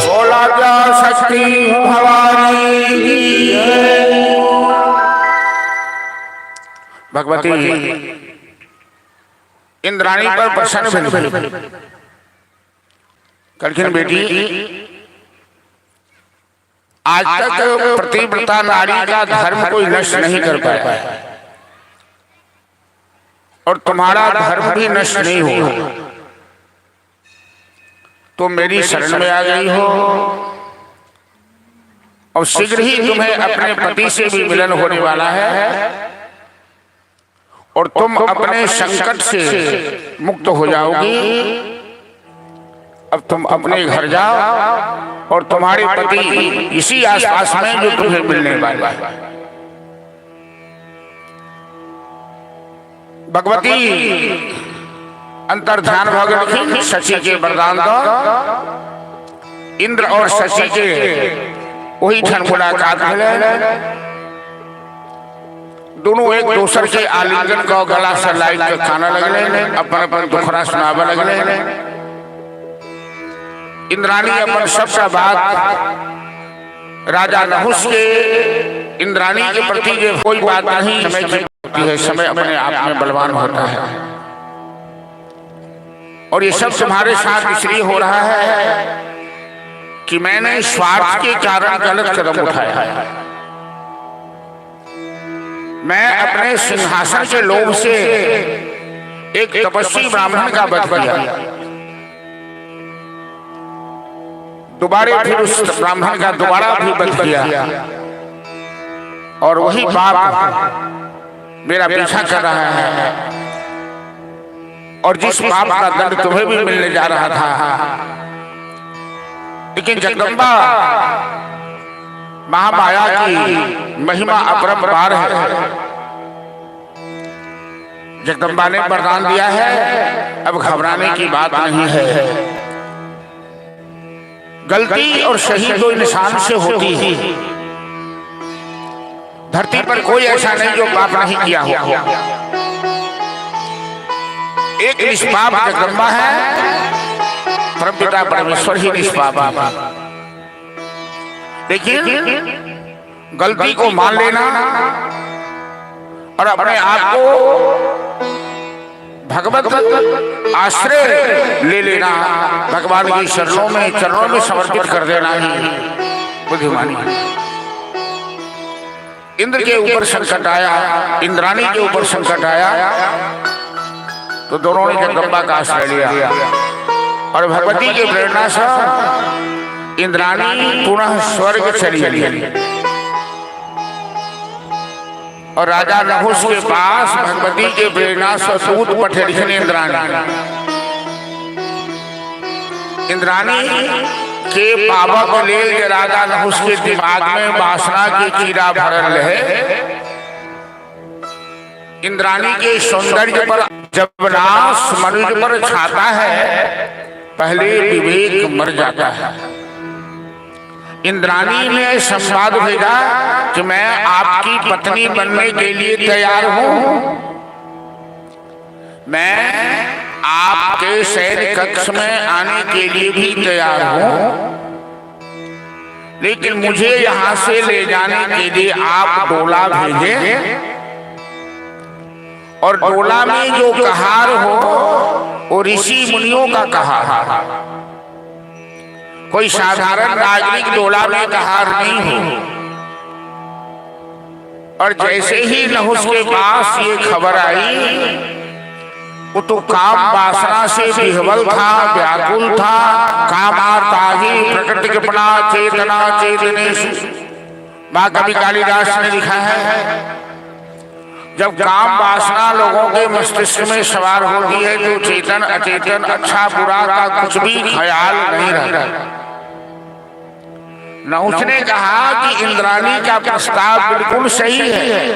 बोला जा शक्ति भवानी की भगवती इंद्राणी पर प्रसन्न भई। कलखिन बेटी, आज तक प्रतिव्रता नारी का धर्म कोई नष्ट नहीं कर पाया और तुम्हारा धर्म भी नष्ट नहीं हुआ। तुम मेरी शरण में आ गई हो और शीघ्र ही तुम्हें अपने पति से भी मिलन होने वाला है और तुम अपने संकट से मुक्त हो जाओगी। अब तुम अपने घर जाओ और तुम्हारे पति इसी आसपास में जो तुम्हें मिलने वाला है। भगवती अंतर्ध्यान भगवती शशि के वरदान दो। इंद्र और शशि के वही क्षण मुलाकात मिले, दोनों एक दूसरे के आलिंगन को गला से लाई के खाना लगले, अपन अपन दुखड़ा सुनावा लगले। इंद्राणी अपन सबका बात राजा नहुष के इंद्राणी के प्रति जो कोई बात नहीं समय की होती है, समय अपने आप में बलवान होता है और ये सब तुम्हारे साथ इसलिए हो रहा है कि मैंने स्वार्थ के कारण गलत कदम उठाया है। मैं अपने सिंहासन के लोभ से एक तपस्वी ब्राह्मण का वध किया, दोबारा फिर उस ब्राह्मण का दोबारा भी वध किया और वही पाप मेरा पीछा कर रहा है और जिस पाप का दंड तुम्हें भी मिलने जा रहा था। लेकिन जगदम्बा महामाया की महिमा अपरंपार है। जगदम्बा ने वरदान दिया है, अब घबराने की बात नहीं है। गलती और सही दो इंसान से होती है। धरती पर कोई ऐसा नहीं जो पाप नहीं किया हो। एक निष्पाप जगदम्बा है, परमपिता परमेश्वर ही निष्पाप है। लेकिन गलती को मान लेना और अपने आप को भगवत आश्रय ले लेना, भगवान की चरणों में समर्पित कर देना ही बुद्धिमानी है। इंद्र के ऊपर संकट आया, इंद्राणी के ऊपर संकट आया तो दोनों ने जगदम्बा का आश्रय लिया और भगवती की प्रेरणा से इंद्राणी पुनः स्वर्ग चली गई और राजा नहुष के पास भगवती के प्रेरणा से दूत पठेलिखिन इंद्राणी के पावक लेल राजा नहुष के दिमाग में वासना की कीड़ा भरल है। इंद्राणी के सौंदर्य पर जब नाश मनुष्य पर छाता है, पहले विवेक मर जाता है। इंद्राणी ने संवाद भेजा कि मैं आपकी पत्नी बनने के लिए तैयार हूं, मैं आपके सैन्य कक्ष में आने के लिए भी तैयार हूं, लेकिन मुझे यहां से ले जाने के लिए आप डोला भेजें और डोला में जो कहार हो वो ऋषि मुनियों का कहार, कोई साधारण नागरिक डोला में कहार नहीं हो। और जैसे ही नहुष के पास ये खबर आई, वो तो काम वासना से विह्वल था, व्याकुल था। कामाता ही प्रकृति कृपणा चेतना चेतनेषु, माँ कवि कालिदास ने लिखा है, जब काम वासना लोगों के मस्तिष्क में सवार होती है तो चेतन अचेतन अच्छा बुरा का कुछ भी ख्याल नहीं रहता। नहुष ने कहा कि इंद्राणी का प्रस्ताव बिल्कुल सही है,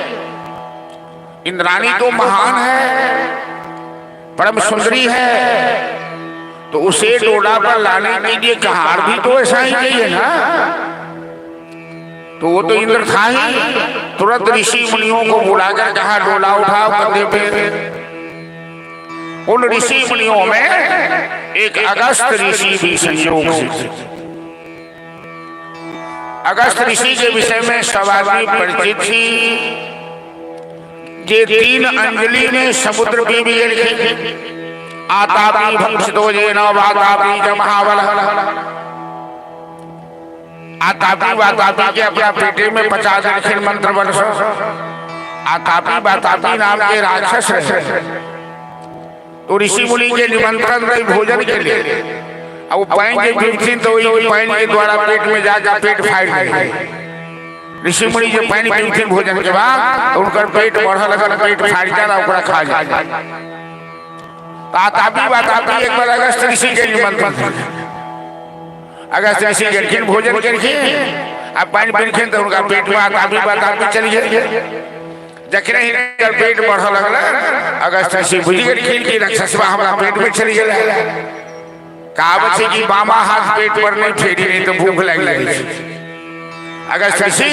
इंद्राणी तो महान है, परम सुंदरी है, तो उसे डोला पर लाने के लिए कहार भी तो ऐसा ही चाहिए ना। तो वो तो इंद्र था ही, तुरंत ऋषि मुनियों को बुलाकर कहा डोला उठाओ कंधे पे, उन ऋषि मुनियों में एक अगस्त ऋषि भी संयोग से। अगस्त ऋषि के विषय में सवारी परिचित थी। ये 3 अंजलि में समुद्र भी लिखे आतापी भक्षितो येन वातापी च महाबल। आतापी वातापी के अपना पेटे में 50 दक्षिण मंत्र वर्ष। आतापी वातापी नाम के राक्षस है। तो ऋषि मुनि के निमंत्रण रही भोजन के लिए। अब वो पैन के पीछे तो वही पैन के द्वारा पेट में जाकर पेट फाड़ गए। ऋषि मुनि जो पैन पीछे भोजन के बाद तो उनका पेट बढ़ा लगा, पेट फाड़ जाना, ओकरा खा जाए। आतापी वातापी एक बार अगस्त ऋषि के निमंत्रण। अगस्त ऋषि करके भोजन करके अब पानी पीछे तो उनका पेट में आतापी वातापी चली गई। जखने ही पेट बढ़ा लगला अगस्त ऋषि बुझ गए कि राक्षसवा हमारा पेट में चली गई। कहावत है कि बामा हाथ पेट पर नहीं फेरी नहीं तो भूख लगी। अगस्त ऋषि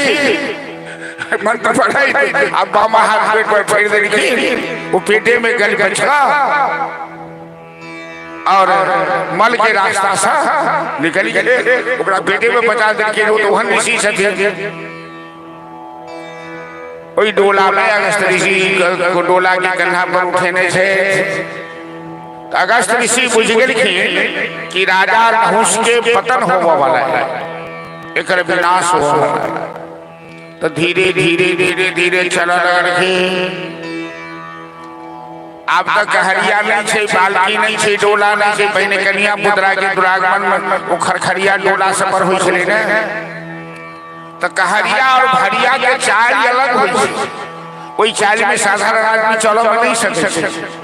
मंत्र पढ़ाई अब बामा हाथ पेट पर फेर दे, वो पेटे में गल गया और मल के रास्ता सा निकल गए। ओकरा पेटे में 50 दिन के तो वहन ऋषि से वही डोला में अगस्त ऋषि को डोला के कंधा पर उठेने से अगस्त ऋषि बुझ गए कि राजा नहुष के पतन होने वाला है, एक विनाश हो वाला है। तो धीरे धीरे धीरे धीरे चला रहे। आप तक कहरिया नहीं छे, बाल्टी नहीं छे, डोला नहीं छे। पहले कन्या मुद्रा के दुरागमन में वो खरखरिया डोला सफर हुई छे ने। तो कहरिया और भरिया के चाल अलग हुई छे। कोई चाल में साधारण आदमी चलो में नहीं सके।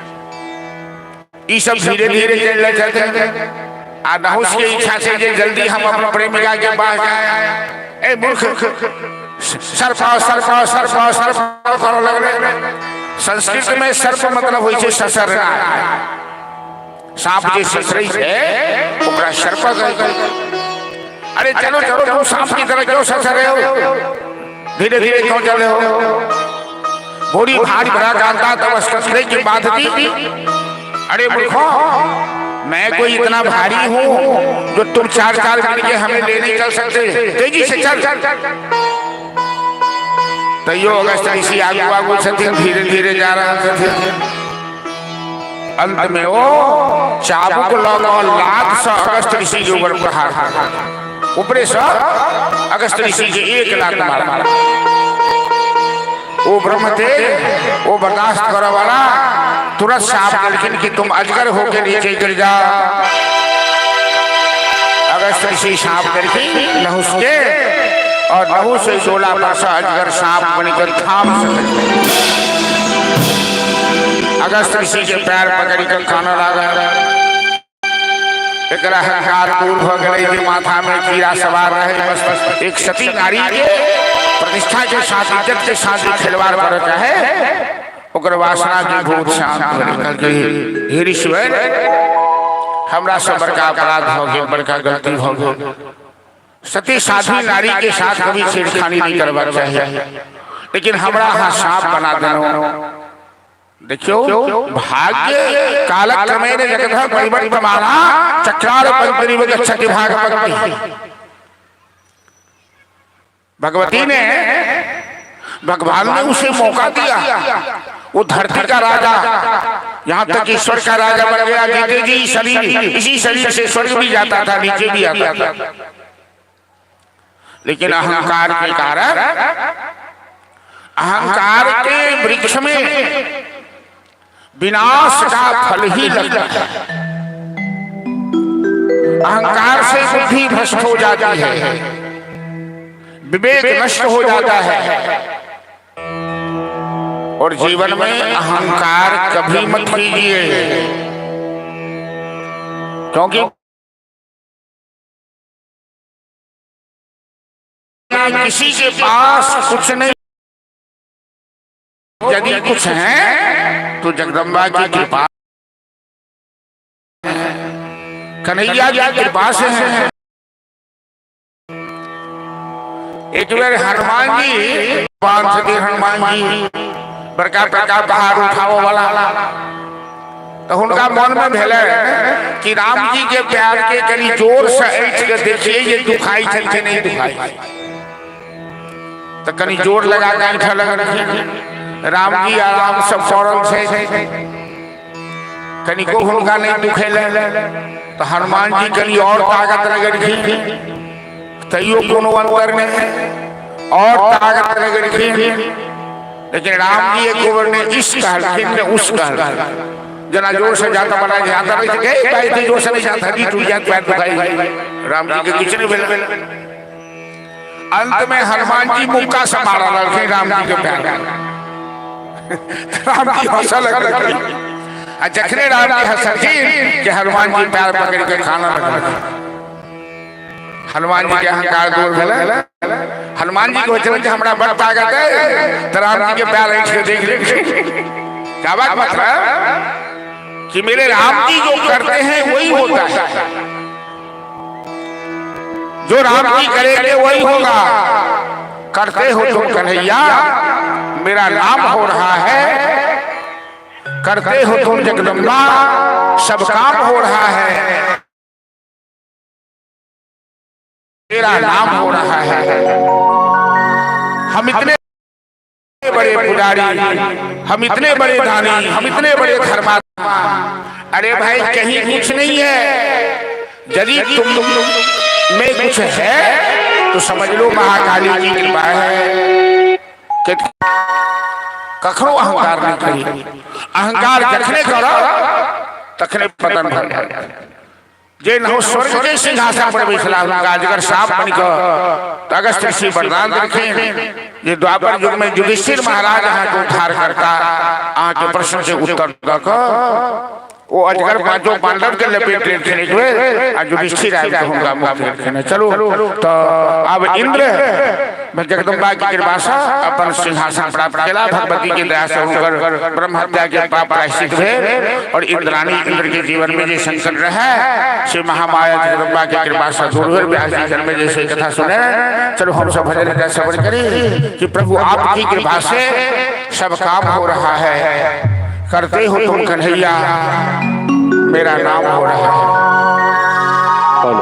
ये सब धीरे धीरे चल जाते। आ नहुष की इच्छा से जे जल्दी हम अपने प्रेमिका के पास जाए। ए मूर्ख, सरपाओ सरपाओ सरपाओ सरपाओ करो लगले। संस्कृत में सर्प मतलब होई छे ससरना। सांप के ससरई है ओकरा सर्प कहै। अरे चलो चलो तुम सांप की तरह क्यों ससर रहे हो? धीरे धीरे क्यों चले हो? बूढ़ी भारी भरा जानता तब कसरे की बात थी। अरे मूर्खो, मैं कोई इतना भारी हूँ जो तुम 4 मिनट के हमें ले नहीं चल सकते। तेजी से चल चल चल। तैयो अगस्त ऋषि आगू आगू सत्य धीरे धीरे जा रहा था। अंत में वो चाबुक लगा लात से अगस्त ऋषि के ऊपर प्रहार। ऊपरे से अगस्त ऋषि के 1 लात मारा। वो ब्रह्मदेव वो बर्दाश्त करो वाला तुरंत साफ करके कि तुम अजगर होकर नीचे गिर जाओ। अगस्त ऋषि साफ करके नहुष के और नहुष से 16 वर्ष अजगर सांप बनकर थाम सके। अगस्त ऋषि के पैर पकड़ कर खाना लगा। एक अहंकार दूर हो गए कि माथा में कीड़ा सवार रहे। एक सती नारी के प्रतिष्ठा के साथ इज्जत के साथ खिलवाड़ कर है ओकर वासना के भूत शांत करके हे ईश्वर हमरा से बड़का अपराध हो गया, बड़का गलती हो गया। सती साध्वी नारी के साथ कभी छेड़खानी नहीं करवा चाहिए, लेकिन हमरा हाँ सांप बना देना। देखियो भाग्य कालक्रमेण जगतः परिवर्तमाना चक्रार परिवगच्छति भागवती। भगवती ने भगवान ने उसे मौका दिया। वो धरती का राजा, यहाँ तक ईश्वर का राजा बन गया। जीते जी शरीर, इसी शरीर से स्वर्ग भी जाता था, नीचे भी आता था। लेकिन अहंकार के कारण, अहंकार के वृक्ष में विनाश का फल ही लगता है। अहंकार से बुद्धि भ्रष्ट हो जाती है, विवेक नष्ट हो जाता है। और जीवन में अहंकार कभी मत कीजिए, क्योंकि किसी के पास कुछ नहीं, यदि कुछ है तो जगदम्बा की कृपा, कन्हैया की कृपा से है। एक बार हनुमान जी, हनुमान जी बड़का बड़का पहाड़ उठाओ वाला तो उनका मन में भेले कि राम जी के प्यार के करी जोर से ऐठ के देखिए ये दुखाई चलते नहीं दुखाई, तो कनी जोर लगा के ऐठा लगा राम जी आराम से फौरन से कनी को उनका नहीं दुखेले, तो हनुमान जी कनी और ताकत लगी तैयो कोनो अंतर नहीं और ताकत लगी, लेकिन राम जी एक ओवर ने इस कहलखिन ने उस कहल जना जोर से जाता बड़ा जाता नहीं गए भाई जोर से नहीं जाता जी टूट जात पैर दुखाई, राम जी के कुछ नहीं भेल। अंत में हनुमान जी मुक्का से मारा लगे राम जी के प्यार राम जी हंसा लगे, जखने राम जी हंसखिन कि हनुमान जी पैर पकड़ के खाना लगा, हनुमान जी के अहंकार दूर भेल, हनुमान जी को चल के हमरा बड़ ताकत है, तो राम जी के पैर ऐठ के देख ले क्या बात मतलब कि मेरे राम जी जो करते हैं वही होता है, जो राम जी करेंगे वही होगा। करते हो तुम कन्हैया मेरा नाम हो रहा है, करते हो तुम जगदम्बा सब काम हो रहा है, मेरा नाम हो रहा है। हम इतने बड़े पुजारी, हम इतने बड़े दानी, हम इतने बड़े धर्मात्मा, अरे भाई कहीं कुछ नहीं है। यदि तुम में कुछ है तो समझ लो महाकाली की कृपा है। कखनो अहंकार नहीं करी, अहंकार जखने करो तखने पतन भर जाए। जे नहो स्वर्ग के सिंहासन पर बैठला उनका अजगर सांप बन के अगस्त ऋषि वरदान देखे जे द्वापर युग में युधिष्ठिर महाराज यहाँ को उद्धार करता, आहाँ के प्रश्न से उत्तर दक वो अजगर पांचों पांडव के लपेट लेने हुए और युधिष्ठिर आए तो उनका मुक्त रखने। चलो तो अब इंद्र में जगदम्बा की कृपा से अपन सिंहासन प्राप्त किया, भगवती की दया से उनकर ब्रह्म हत्या के पाप प्रायश्चित हुए और इंद्राणी इंद्र के जीवन में जो संकट रहे श्री महामाया जगदम्बा की कृपा से दूर हुए। व्यास जी जन्म जैसे कथा सुने, चलो हम सब भजन सबर करें कि प्रभु आपकी कृपा से सब काम हो रहा है, करते हो तुम कन्हैया मेरा नाम हो रहा है।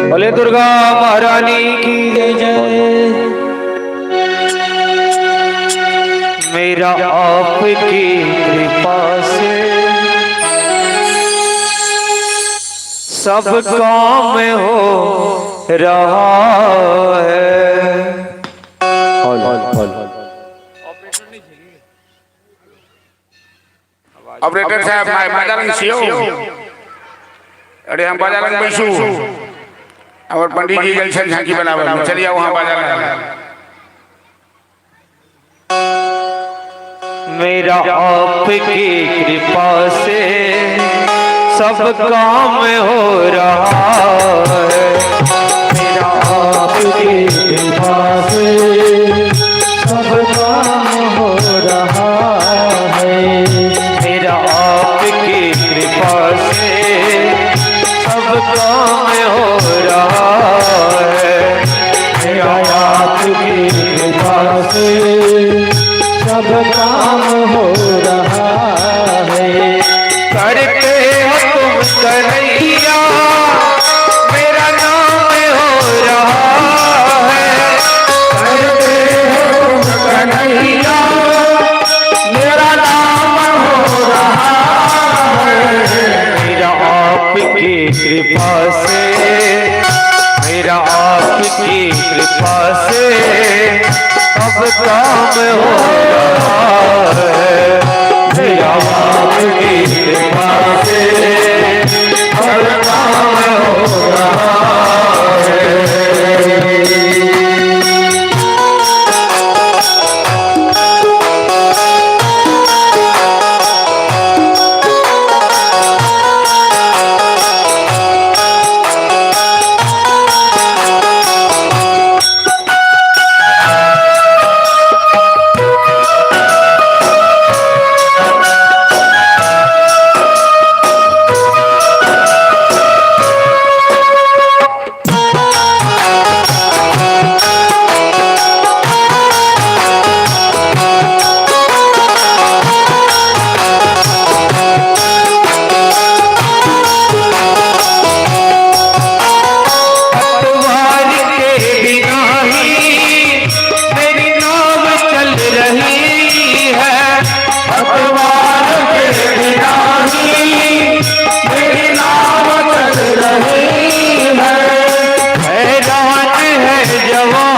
बोले दुर्गा महारानी की जय। मेरा आपकी कृपा से सब काम हो रहा है। ऑपरेटर साहब बाजार छियो, अरे हम बाजार में बैसू और पंडित जी गल छन झांकी बनावे, चलिए वहां बाजार। मेरा आपकी कृपा से सब काम हो रहा है, मेरा आपकी कृपा से सब काम हो रहा है, मेरा आपकी कृपा से सब काम हो रहा है, मेरा आपकी कृपा से सब काम हो रहा है। करते हो तुम कन्हैया मेरा नाम हो रहा है, करते हो तुम कन्हैया मेरा नाम हो रहा है। मेरा आपकी कृपा से, मेरा आपकी कृपा से सब काम हो रहा है।